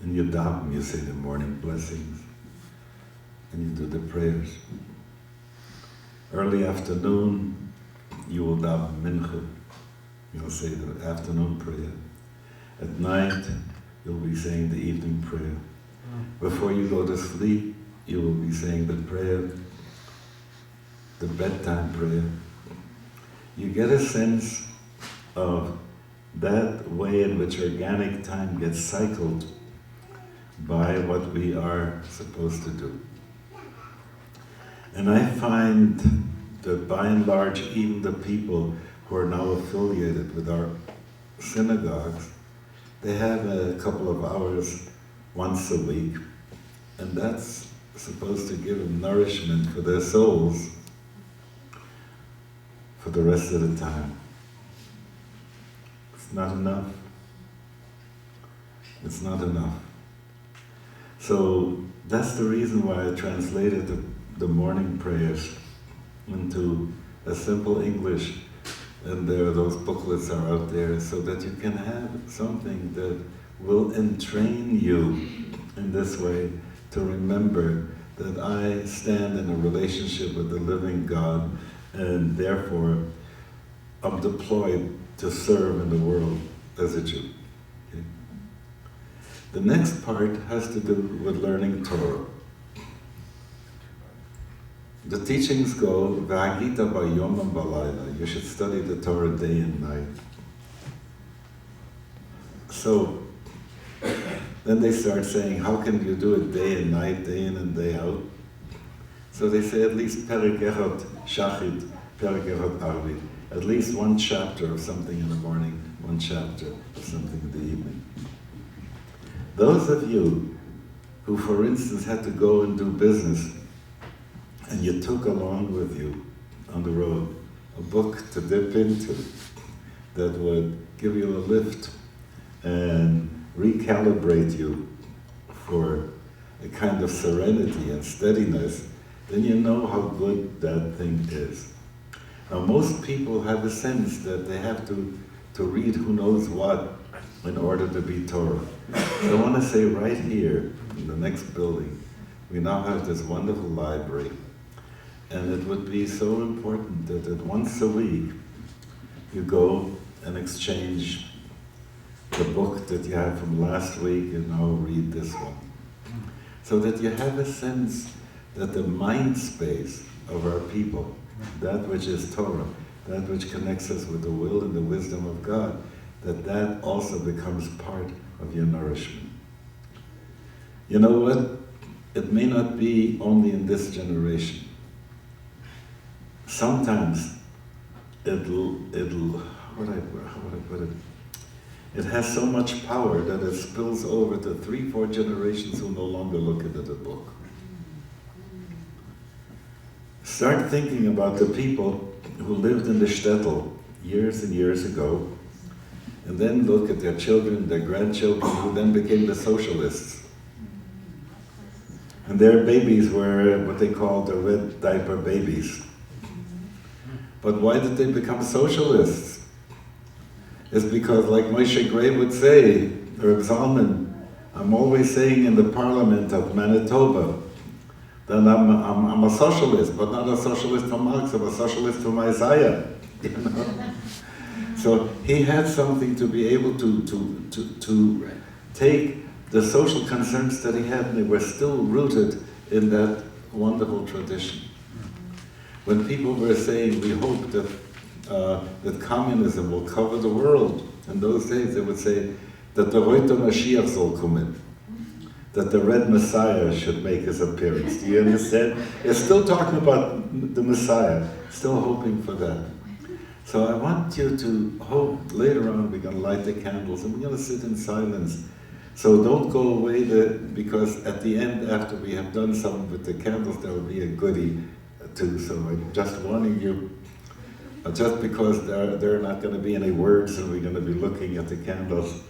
S1: and you daven, you say the morning blessings, and you do the prayers. Early afternoon, you will daven mincha, you'll say the afternoon prayer. At night, you'll be saying the evening prayer. Before you go to sleep, you will be saying the prayer, the bedtime prayer. You get a sense of that way in which organic time gets cycled by what we are supposed to do. And I find that by and large, even the people who are now affiliated with our synagogues, they have a couple of hours once a week, and that's supposed to give them nourishment for their souls for the rest of the time. It's not enough. It's not enough. So that's the reason why I translated the morning prayers into a simple English, and those booklets are out there so that you can have something that will entrain you in this way to remember that I stand in a relationship with the living God, and therefore I'm deployed to serve in the world as a Jew. Okay? The next part has to do with learning Torah. The teachings go, V'hagita b'yom v'layla. You should study the Torah day and night. So, then they start saying, how can you do it day and night, day in and day out? So they say at least Perek Echad Shachit, Perek Echad Arvit. At least one chapter of something in the morning, one chapter of something in the evening. Those of you who, for instance, had to go and do business, and you took along with you on the road a book to dip into that would give you a lift and recalibrate you for a kind of serenity and steadiness, then you know how good that thing is. Now, most people have a sense that they have to read who knows what in order to be Torah. So I want to say right here, in the next building, we now have this wonderful library. And it would be so important that once a week, you go and exchange the book that you have from last week and now read this one. So that you have a sense that the mind space of our people, that which is Torah, that which connects us with the will and the wisdom of God, that also becomes part of your nourishment. You know what? It may not be only in this generation. Sometimes it'll how would I put it? It has so much power that it spills over to 3-4 generations who no longer look into the book. Start thinking about the people who lived in the shtetl years and years ago, and then look at their children, their grandchildren, who then became the socialists. And their babies were what they called the red diaper babies. But why did they become socialists? It's because, like Moshe Gray would say, Rabbi Zalman, I'm always saying in the parliament of Manitoba that I'm a socialist, but not a socialist for Marx, I'm a socialist for Isaiah. You know? So he had something to be able to take the social concerns that he had, and they were still rooted in that wonderful tradition. When people were saying, we hope that communism will cover the world, in those days they would say that the Reuter Mashiach soll kommen, that the Red Messiah should make his appearance. Do you understand? They're still talking about the Messiah, still hoping for that. So I want you to hope, later on we're going to light the candles and we're going to sit in silence. So don't go away because at the end, after we have done something with the candles, there will be a goodie too. So I'm just warning you, just because there are not going to be any words and we're going to be looking at the candles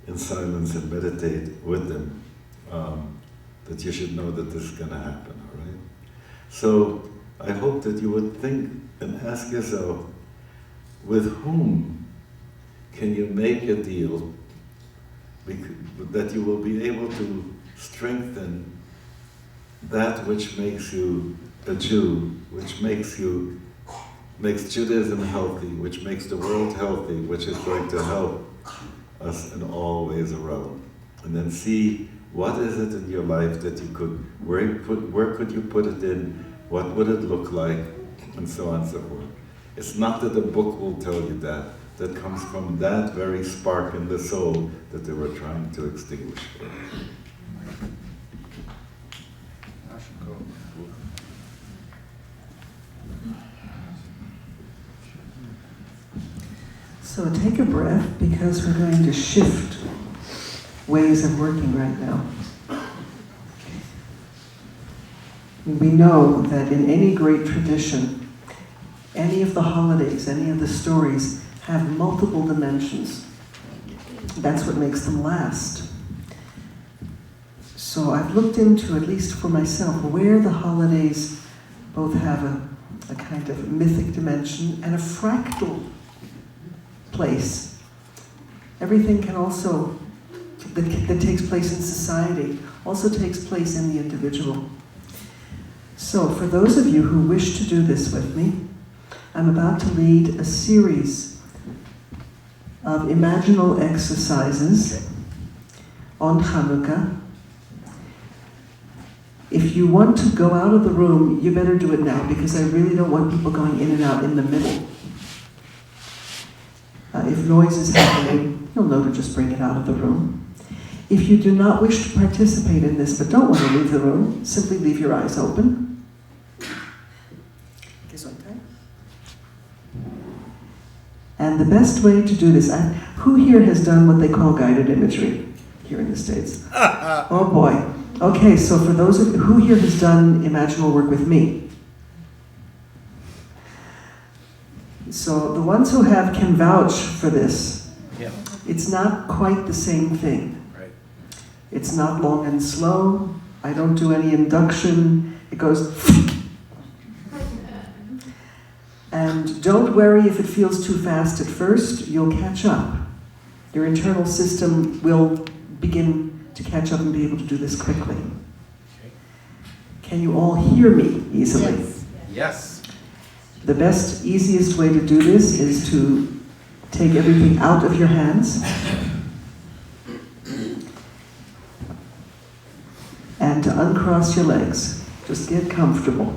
S1: in silence and meditate with them, that you should know that this is going to happen, all right? So I hope that you would think and ask yourself, with whom can you make a deal that you will be able to strengthen that which makes you a Jew, which makes Judaism healthy, which makes the world healthy, which is going to help us in all ways around. And then see what is it in your life that you could, where could you put it in, what would it look like, and so on and so forth. It's not that the book will tell you that. That comes from that very spark in the soul that they were trying to extinguish.
S2: So take a breath, because we're going to shift ways of working right now. We know that in any great tradition, any of the holidays, any of the stories have multiple dimensions. That's what makes them last. So I've looked into, at least for myself, where the holidays both have a kind of mythic dimension and a fractal place. Everything can also, that takes place in society, also takes place in the individual. So for those of you who wish to do this with me, I'm about to lead a series of imaginal exercises on Chanukah. If you want to go out of the room, you better do it now, because I really don't want people going in and out in the middle. If noise is happening, you'll know to just bring it out of the room. If you do not wish to participate in this but don't want to leave the room, simply leave your eyes open. And the best way to do this, who here has done what they call guided imagery here in the States? Oh boy. Okay, so for those of you, who here has done Imaginal Work with me? So the ones who have can vouch for this.
S3: Yeah.
S2: It's not quite the same thing.
S3: Right.
S2: It's not long and slow. I don't do any induction. It goes... And don't worry if it feels too fast at first, you'll catch up. Your internal system will begin to catch up and be able to do this quickly.
S3: Okay.
S2: Can you all hear me easily?
S3: Yes. Yes.
S2: The best, easiest way to do this is to take everything out of your hands and to uncross your legs. Just get comfortable.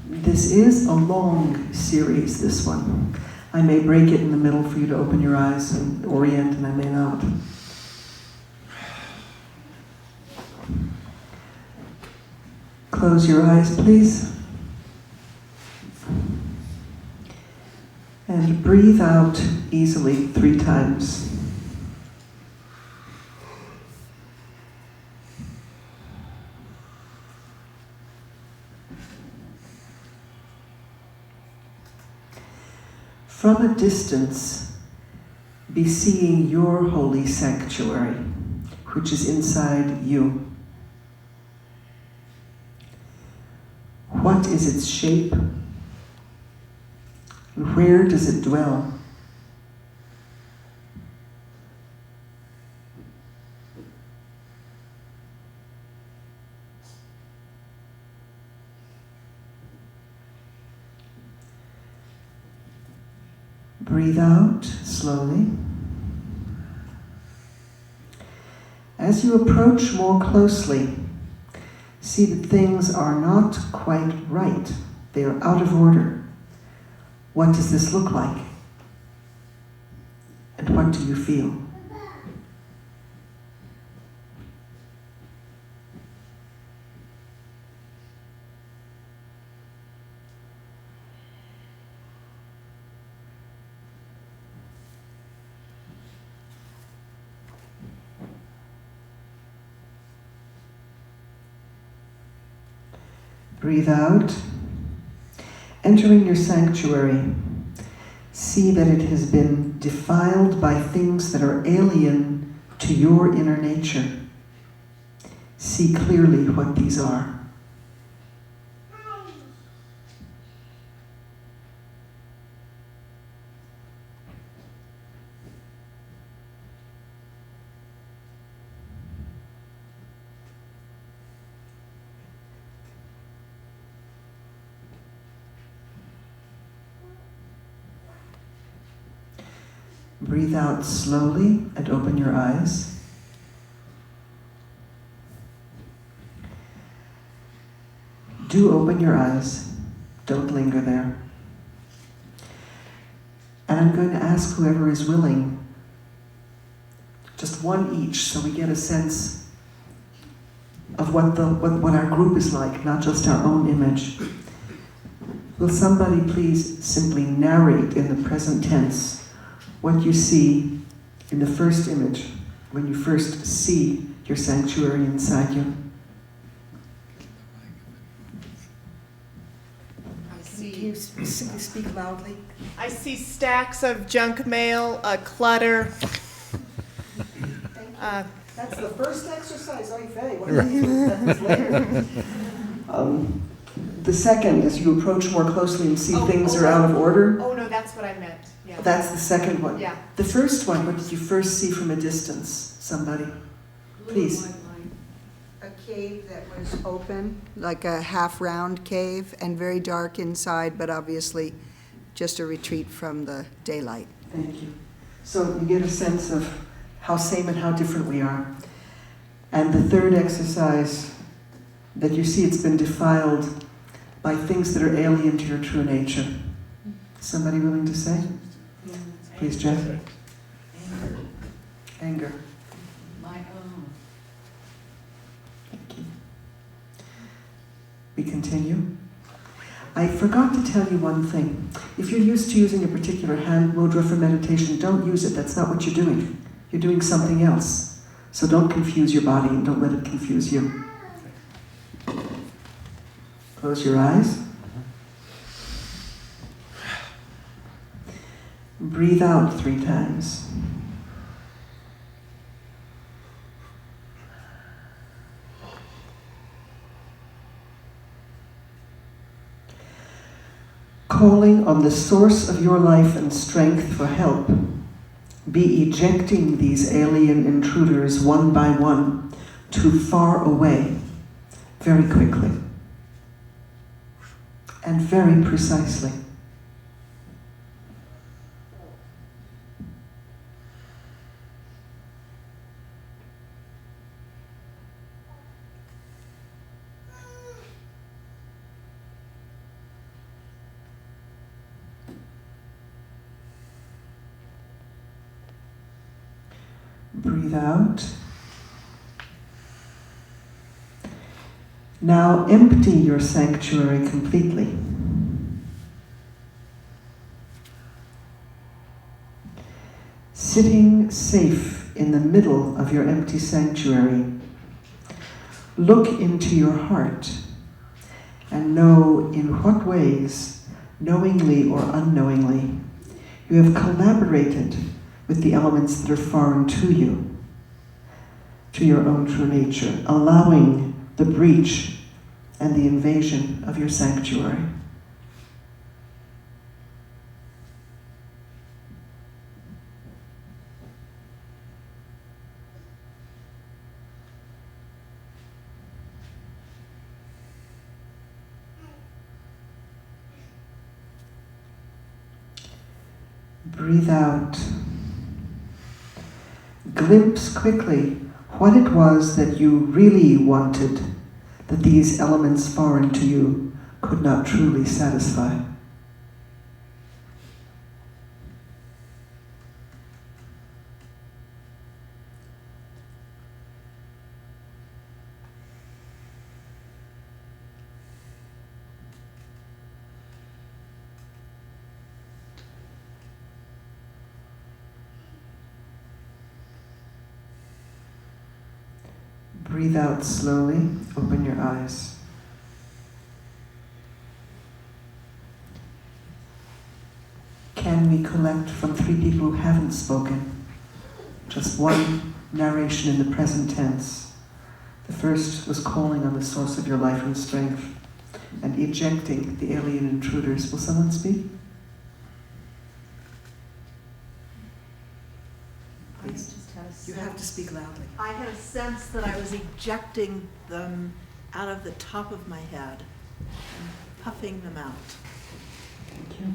S2: This is a long series, this one. I may break it in the middle for you to open your eyes and orient, and I may not. Close your eyes, please. And breathe out easily 3 times. From a distance, be seeing your holy sanctuary, which is inside you. What is its shape? And where does it dwell? Breathe out slowly. As you approach more closely, see that things are not quite right. They are out of order. What does this look like? And what do you feel? Breathe out. Entering your sanctuary, see that it has been defiled by things that are alien to your inner nature. See clearly what these are. Breathe out slowly and open your eyes. Do open your eyes. Don't linger there. And I'm going to ask whoever is willing, just one each, so we get a sense of what our group is like, not just our own image. Will somebody please simply narrate in the present tense what you see in the first image, when you first see your sanctuary inside you? Can you speak loudly?
S3: I see stacks of junk mail, clutter.
S2: That's the first exercise, oy vey. What happens later? The second, as you approach more closely and see things are out of order.
S3: Oh no, that's what I meant. Yeah.
S2: That's the second one.
S3: Yeah.
S2: The first one, what did you first see from a distance? Somebody, please.
S4: A cave that was open, like a half-round cave, and very dark inside, but obviously just a retreat from the daylight.
S2: Thank you. So you get a sense of how same and how different we are. And the third exercise, that you see it's been defiled by things that are alien to your true nature. Somebody willing to say? Please, Jeff. Anger.
S5: My own.
S2: Thank you. We continue. I forgot to tell you one thing. If you're used to using a particular hand mudra for meditation, don't use it. That's not what you're doing. You're doing something else. So don't confuse your body and don't let it confuse you. Close your eyes. Breathe out 3 times. Calling on the source of your life and strength for help, be ejecting these alien intruders one by one to far away, very quickly and very precisely. Breathe out. Now empty your sanctuary completely. Sitting safe in the middle of your empty sanctuary, look into your heart and know in what ways, knowingly or unknowingly, you have collaborated with the elements that are foreign to you, to your own true nature, allowing the breach and the invasion of your sanctuary. Breathe out. Glimpse quickly what it was that you really wanted, that these elements foreign to you could not truly satisfy. Breathe out slowly, open your eyes. Can we collect from 3 people who haven't spoken? Just one narration in the present tense. The first was calling on the source of your life and strength and ejecting the alien intruders. Will someone speak? Please.
S6: You have to speak loudly.
S7: I had a sense that I was ejecting them out of the top of my head and puffing them out.
S2: Thank you.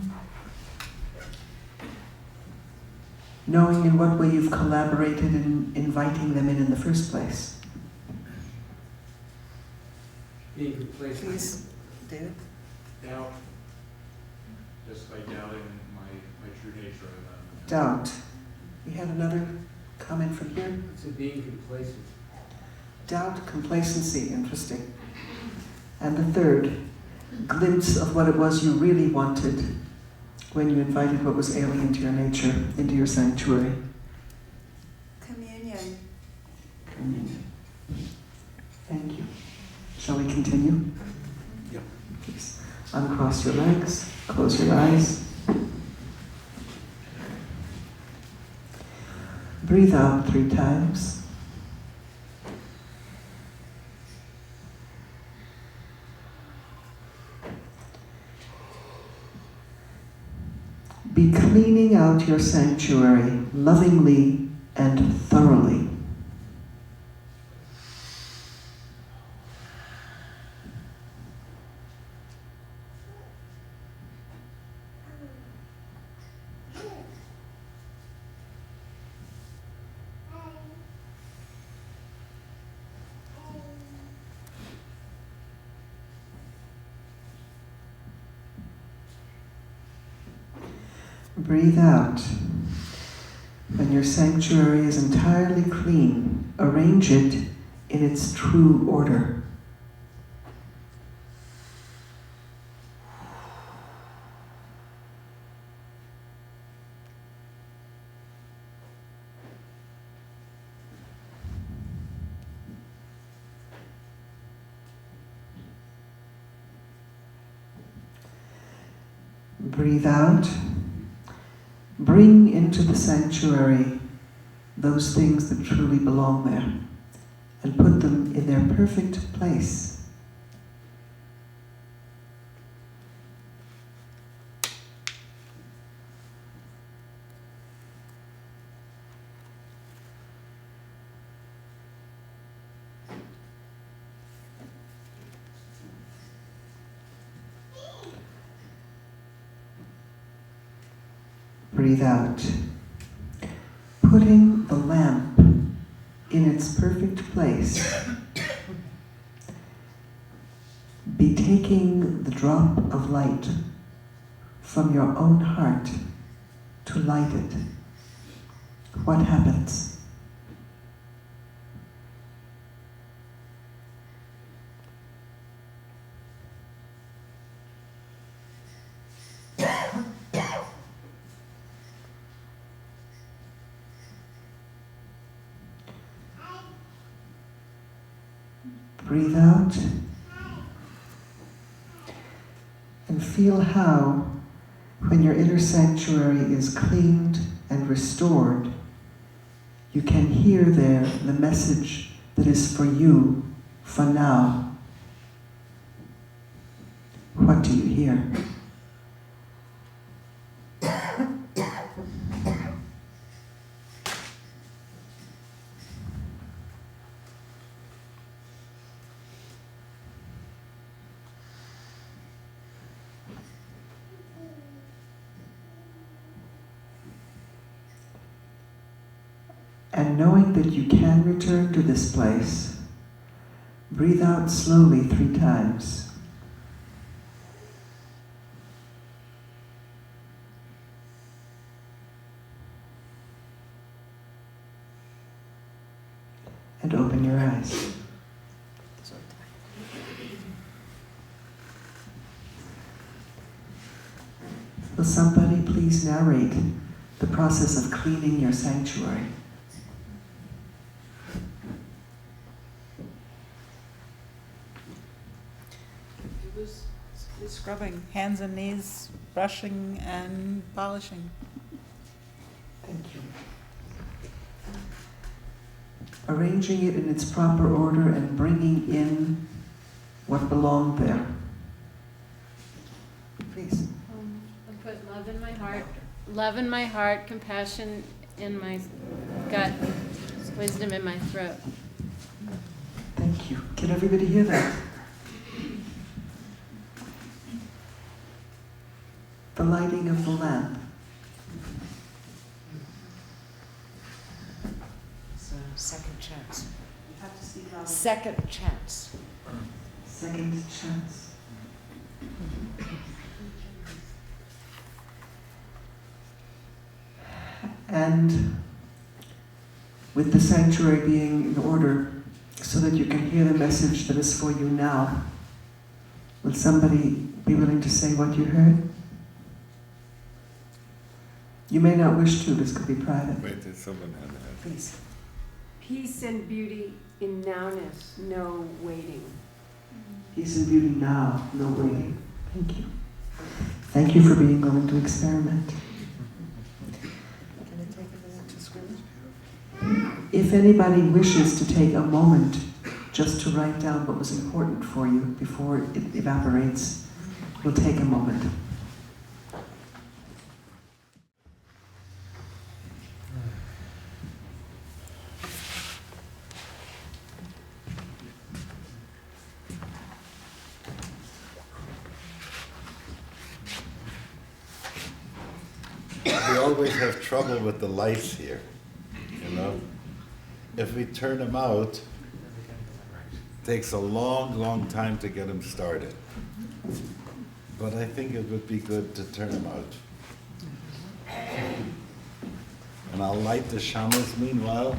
S2: Knowing in what way you've collaborated in inviting them in the first place.
S8: Being complacent.
S4: Please, David.
S8: Doubt. Just by doubting my true nature of them.
S2: Doubt. We had another comment from here.
S8: It's being complacent.
S2: Doubt, complacency, interesting. And the third, glimpse of what it was you really wanted when you invited what was alien to your nature into your sanctuary.
S7: Communion.
S2: Communion. Thank you. Shall we continue?
S8: Yep.
S2: Please uncross your legs, close your eyes. Breathe out 3 times. Be cleaning out your sanctuary lovingly and thoroughly. Breathe out. When your sanctuary is entirely clean, arrange it in its true order. Breathe out. Bring into the sanctuary those things that truly belong there and put them in their perfect place. Breathe out. Putting the lamp in its perfect place. Be taking the drop of light from your own heart to light it. What happens? Breathe out. And feel how, when your inner sanctuary is cleaned and restored, you can hear there the message that is for you, for now. What do you hear? And knowing that you can return to this place, breathe out slowly 3 times. And open your eyes. Will somebody please narrate the process of cleaning your sanctuary?
S5: Scrubbing, hands and knees, brushing and polishing.
S2: Thank you. Arranging it in its proper order and bringing in what belonged there. Please.
S9: I put love in my heart, compassion in my gut, wisdom in my throat.
S2: Thank you. Can everybody hear that? The lighting of the lamp.
S6: So, second chance.
S2: You have to speak louder.
S6: Second chance.
S2: Second chance. And with the sanctuary being in order so that you can hear the message that is for you now, will somebody be willing to say what you heard? You may not wish to, this could be private.
S1: Wait, there's someone on that.
S2: Please.
S10: Peace and beauty in nowness, no waiting.
S2: Peace and beauty now, no waiting. Thank you. Thank you for being willing to experiment.
S6: Can I take it to scrimmage?
S2: If anybody wishes to take a moment just to write down what was important for you before it evaporates, we'll take a moment.
S1: We always have trouble with the lights here, you know? If we turn them out, it takes a long, long time to get them started. But I think it would be good to turn them out. And I'll light the shamas meanwhile.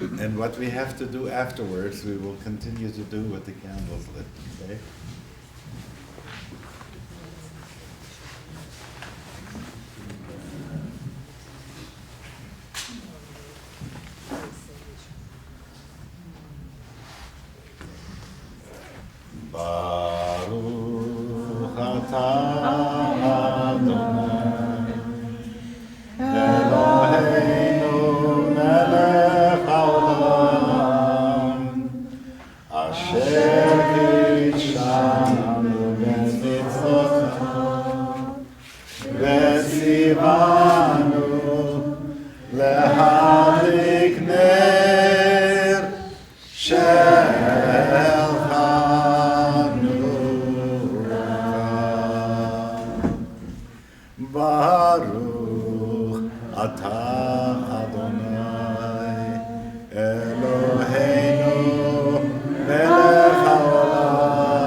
S1: And what we have to do afterwards, we will continue to do with the candles lit, okay? Baruch atah Adonai Eloheinu melech haolam asher kitshanu b'mitzvotav v'tzivanu lehadlik ner shel Baruch atah Adonai Eloheinu melech haolam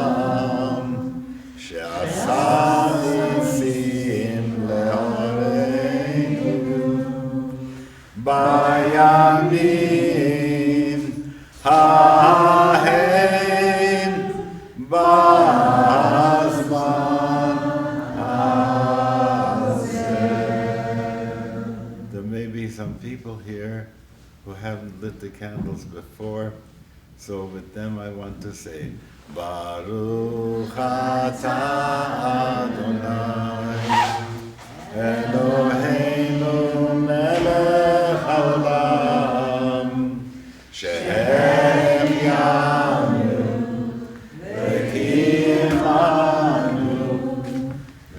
S1: she'asa nisim leoreinu bayamim hahem b'azman. There may be some people here who haven't lit the candles before, so with them I want to say, Baruch atah Adonai, Eloheinu melech haolam, shehem yanu, v'kimanu,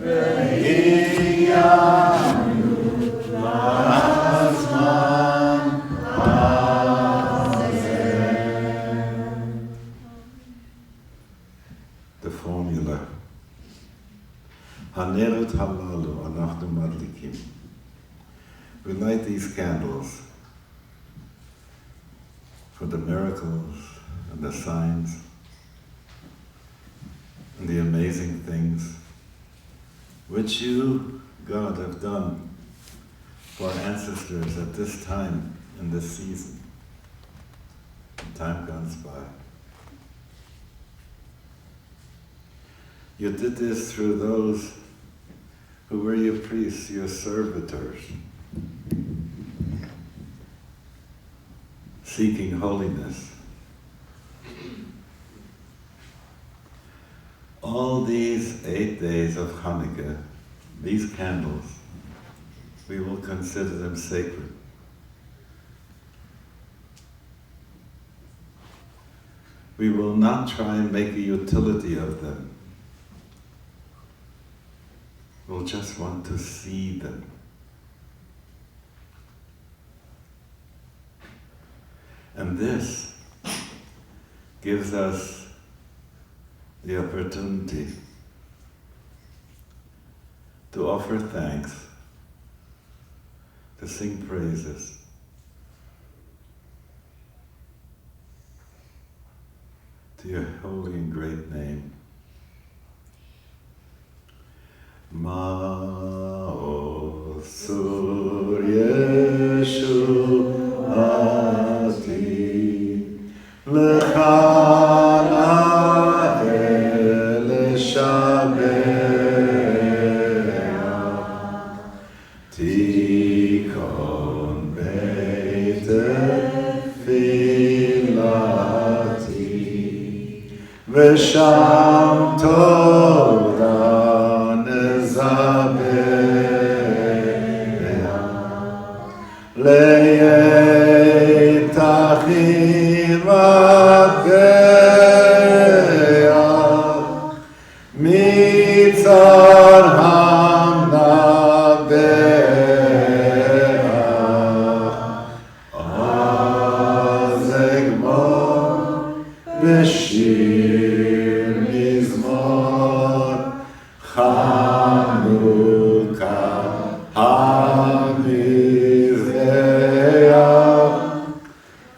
S1: v'hiyanu, v'azman hazeh. The formula. Hanerot halalu anachnu madlikim. We light these candles for the miracles and the signs and the amazing things which you, God, have done for our ancestors at this time in this season, in time gone by. You did this through those who were your priests, your servitors, seeking holiness. All these 8 days of Hanukkah, these candles, we will consider them sacred. We will not try and make a utility of them. We'll just want to see them. And this gives us the opportunity to offer thanks, to sing praises, to your holy and great name. MAOZ sur Yeshuati lecha na'el shabeach tikon beit tefilati v'sham todah Le'etachim abeach mitzar hamnabeach az egmor b'shir mizmor Chanukah ha-mizbeach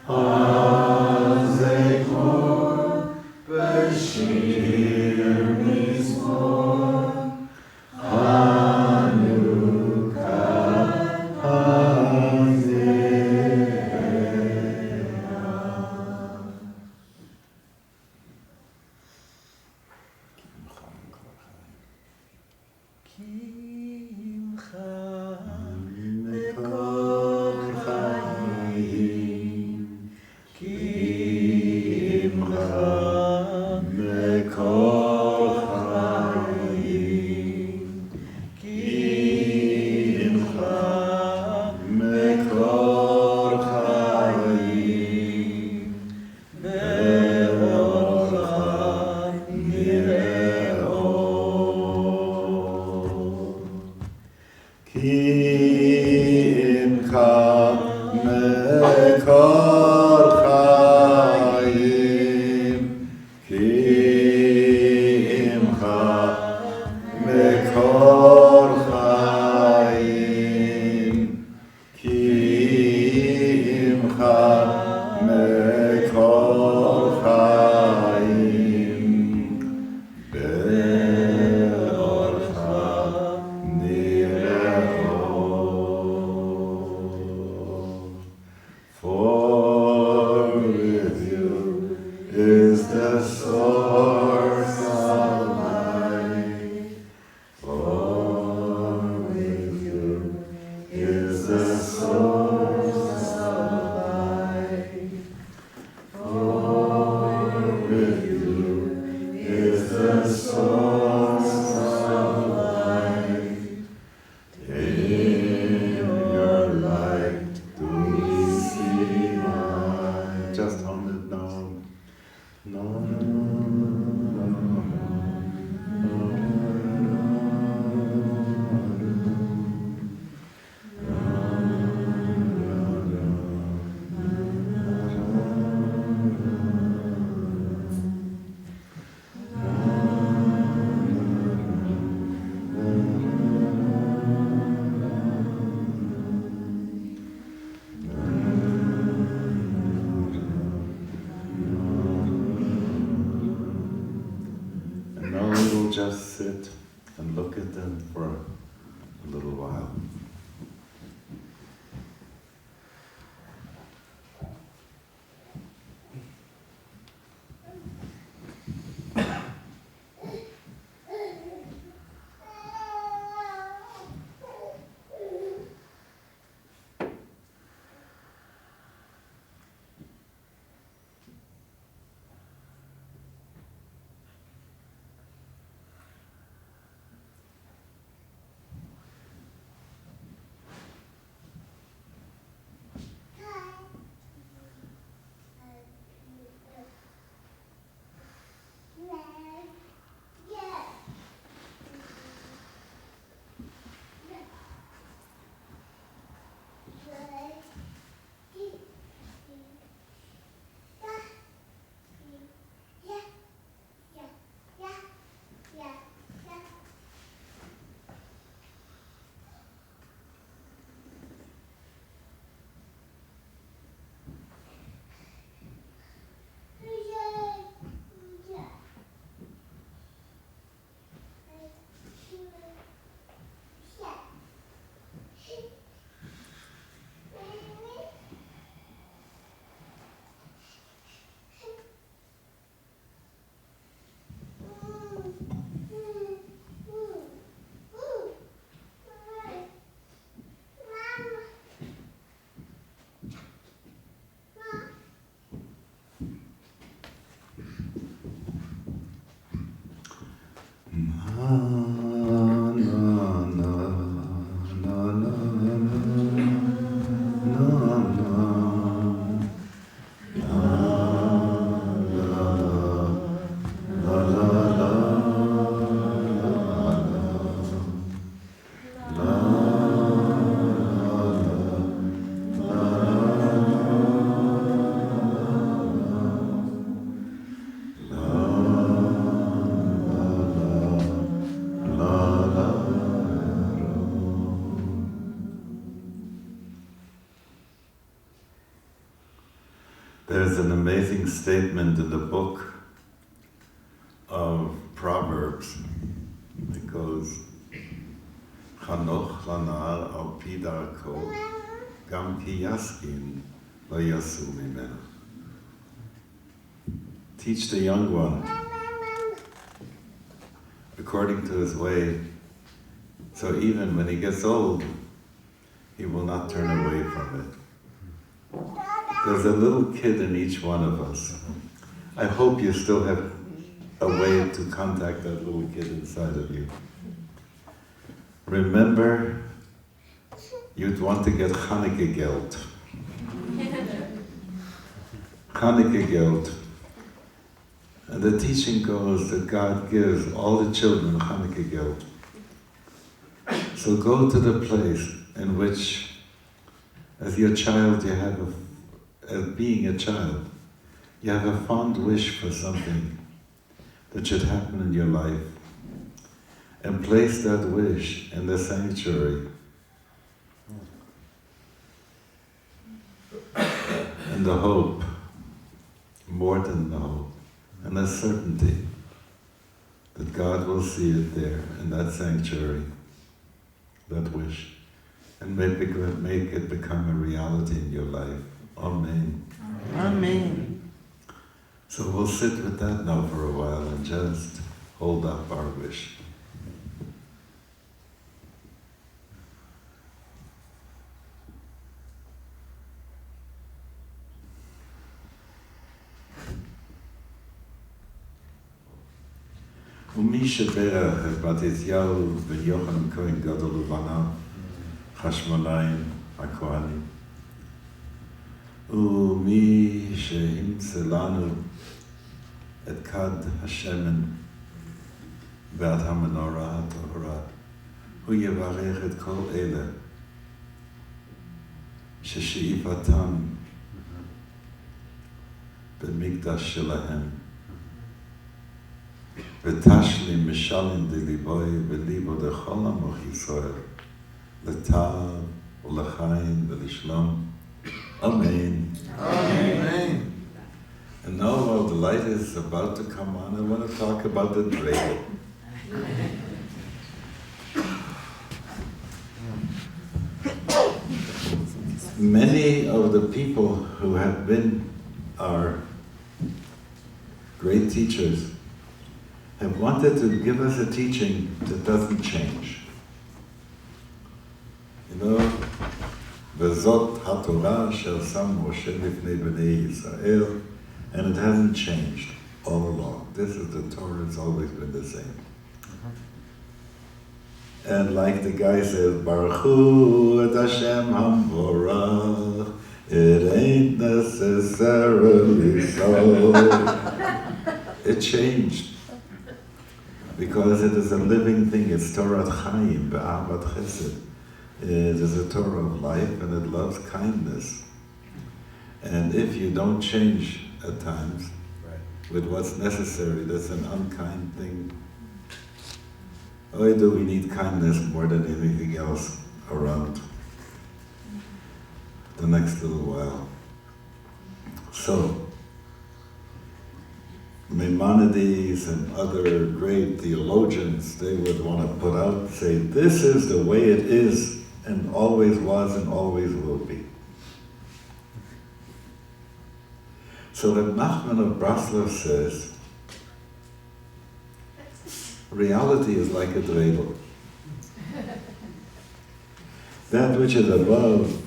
S1: ha-zekor b'shir mizmor Chanukah ha-mizbeach. just sit and look at them for a little while. There's an amazing statement in the book of Proverbs. It goes, Chanoch lana'ar al pi darko, gam ki yaskin lo yasu mimenu. Teach the young one according to his way, so even when he gets old, he will not turn away from it. There's a little kid in each one of us. I hope you still have a way to contact that little kid inside of you. Remember, you'd want to get Hanukkah geld. Hanukkah geld. And the teaching goes that God gives all the children Hanukkah geld. So go to the place in which, as your child, you have as being a child, you have a fond wish for something that should happen in your life, and place that wish in the sanctuary. And the hope, more than the hope, and the certainty that God will see it there in that sanctuary, that wish, and make it become a reality in your life. Amen.
S2: Amen.
S1: So we'll sit with that now for a while and just hold up our wish. Mishbeirach Batityahu ben Yochanan Kohen Gadol Uvana Chashmonaim HaKohanim ומי שימצא לנו את כד השמן ועד המנורה הטהורה, הוא יברך את כל אלה ששאיפתם במקדש שלהם, ותשלים משלים דליבוי וליבו לכל עמך ישראל, לטוב ולחיים ולשלום. Amen. Amen. And now while the light is about to come on, I want to talk about the Dreidel. Many of the people who have been our great teachers have wanted to give us a teaching that doesn't change. You know, V'zot HaTorah Asher Sam Moshe Lifnei Bnei Yisrael, and it hasn't changed all along. This is the Torah, it's always been the same. And like the guy says, Baruch Hu et Hashem HaMvorach, it ain't necessarily so. It changed. Because it is a living thing, it's Torah Chaim, Be'avat Chesed. It is a Torah of life and it loves kindness. And if you don't change at times with what's necessary, that's an unkind thing. Why do we need kindness more than anything else around the next little while? So, Maimonides and other great theologians, they would want to put out, say, this is the way it is, and always was and always will be. So that Nachman of Breslov says, reality is like a dreidel. That which is above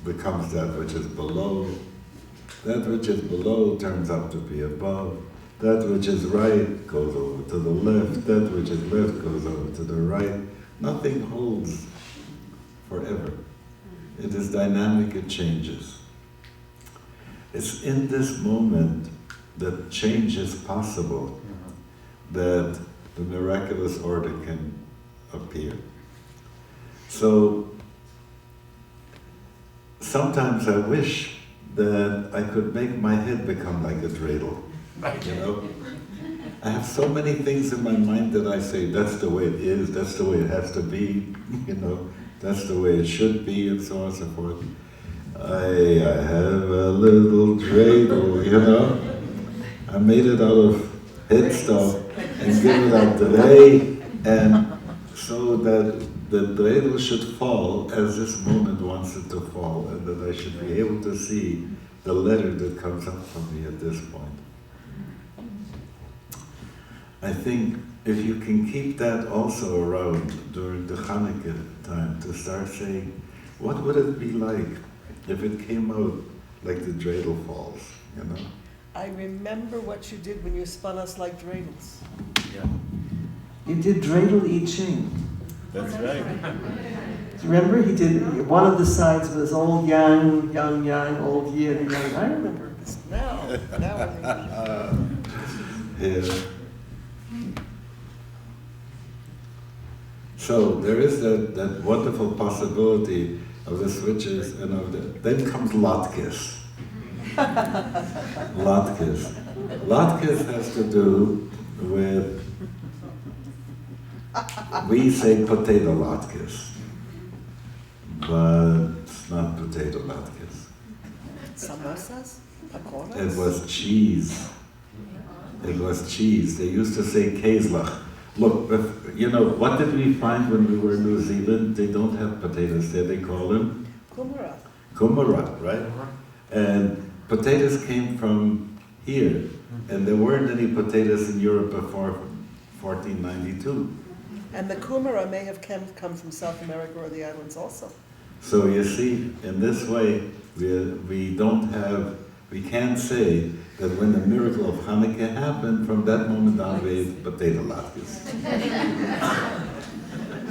S1: becomes that which is below. That which is below turns out to be above. That which is right goes over to the left. That which is left goes over to the right. Nothing holds forever. It is dynamic, it changes. It's in this moment that change is possible, that the miraculous order can appear. So, sometimes I wish that I could make my head become like a dreidel, you know? I have so many things in my mind that I say, that's the way it is, that's the way it has to be, you know, that's the way it should be, and so on and so forth. I have a little dreidel, you know? I made it out of head stuff and give it out today, and so that the dreidel should fall as this moment wants it to fall, and that I should be able to see the letter that comes up from me at this point. I think if you can keep that also around during the Hanukkah time, to start saying, what would it be like if it came out like the dreidel falls, you know?
S11: I remember what you did when you spun us like dreidels.
S1: Yeah.
S2: You did dreidel I Ching.
S1: That's right.
S2: Remember, he did, one of the sides was old yang, old yin, yang. I remember this
S11: now. I remember.
S1: Yeah. So there is that wonderful possibility of the switches and of the, then comes Latkes. Latkes. Latkes has to do with, we say potato latkes, but it's not potato latkes.
S11: Samosas? Pakoras?
S1: It was cheese. It was cheese. They used to say Käslach. Look, you know, what did we find when we were in New Zealand? They don't have potatoes there, they call them?
S11: Kumara.
S1: Kumara, right? And potatoes came from here, and there weren't any potatoes in Europe before 1492.
S11: And the kumara may have come from South America or the islands also.
S1: So you see, in this way, we can't say that when the miracle of Hanukkah happened, from that moment on we ate potato latkes.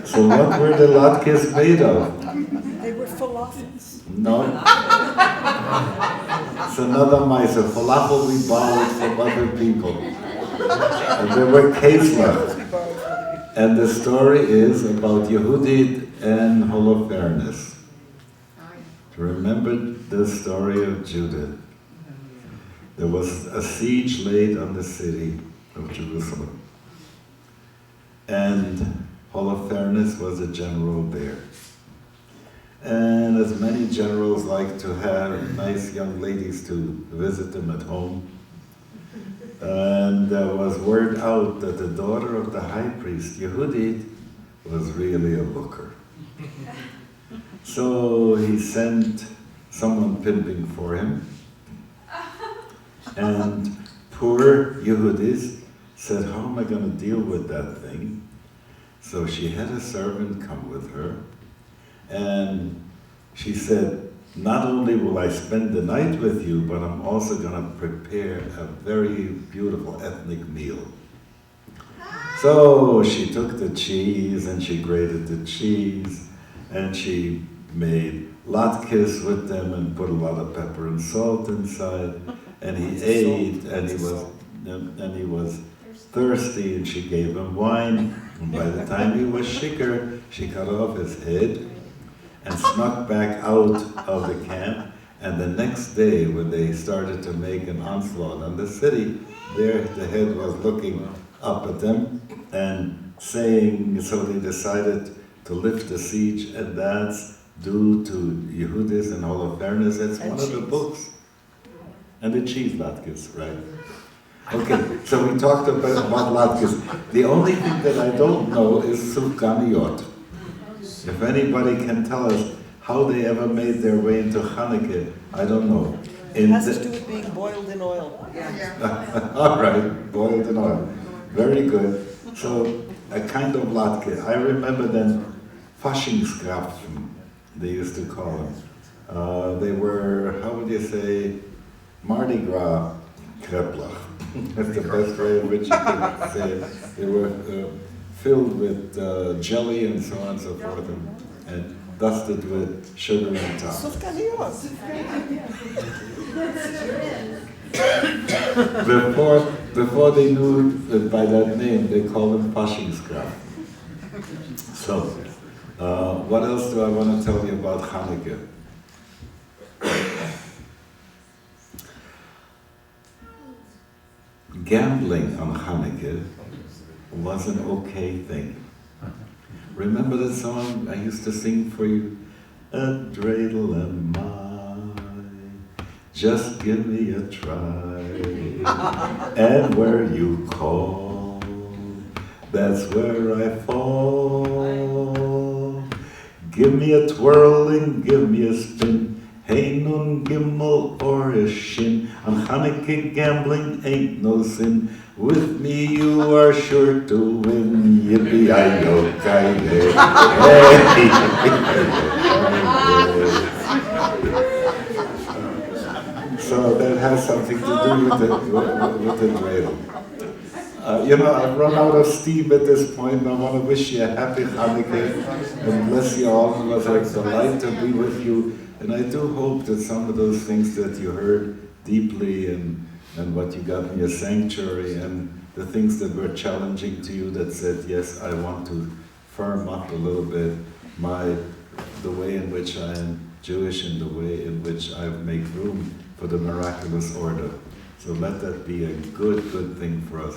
S1: So what were the latkes made of?
S11: They were falafels.
S1: No. It's another miser. Falafel we borrowed from other people. And they were Käslach. And the story is about Yehudit and Holofernes. Remember the story of Judah. There was a siege laid on the city of Jerusalem. And Holofernes was a general there. And as many generals like to have nice young ladies to visit them at home, And there was word out that the daughter of the high priest, Yehudit, was really a looker. So he sent someone pimping for him. And poor Yehudit said, how am I going to deal with that thing? So she had a servant come with her. And she said, not only will I spend the night with you, but I'm also going to prepare a very beautiful ethnic meal. So she took the cheese and she grated the cheese and she made Latkes with them and put a lot of pepper and salt inside. And he ate and he was thirsty and she gave him wine. And by the time he was shikker, she cut off his head and snuck back out of the camp. And the next day, when they started to make an onslaught on the city, there the head was looking up at them and saying, so they decided to lift the siege, and that's due to Yehudit and Holofernes. That's one of the books. And the cheese latkes, right? Okay, so we talked about latkes. The only thing that I don't know is sufganiyot. If anybody can tell us how they ever made their way into Hanukkah, I don't know.
S11: It has to do with being boiled in oil.
S1: All right, boiled in oil. Very good. So, a kind of latke. I remember then Faschingskrapfen, they used to call them. They were, how would you say, Mardi Gras kreplach. That's the best way in which you could say it. They were filled with jelly and so on and so forth, and dusted with sugar and top. Before they knew that by that name, they called them Faschingskrapfen. So, what else do I want to tell you about Hanukkah? Gambling on Hanukkah was an okay thing. Remember that song I used to sing for you? A dreidel am I, just give me a try. And where you call, that's where I fall. Give me a twirl and give me a spin. Hey nun gimel or a shin. On Hanukkah gambling ain't no sin. With me you are sure to win. Yippee-yi-yo, ki-yay. So that has something to do with the dreidel. You know, I've run out of steam at this point, and I want to wish you a happy Hanukkah and bless you all. It was a delight to be with you. And I do hope that some of those things that you heard deeply and what you got in your sanctuary and the things that were challenging to you that said, yes, I want to firm up a little bit the way in which I am Jewish and the way in which I make room for the miraculous order. So let that be a good thing for us.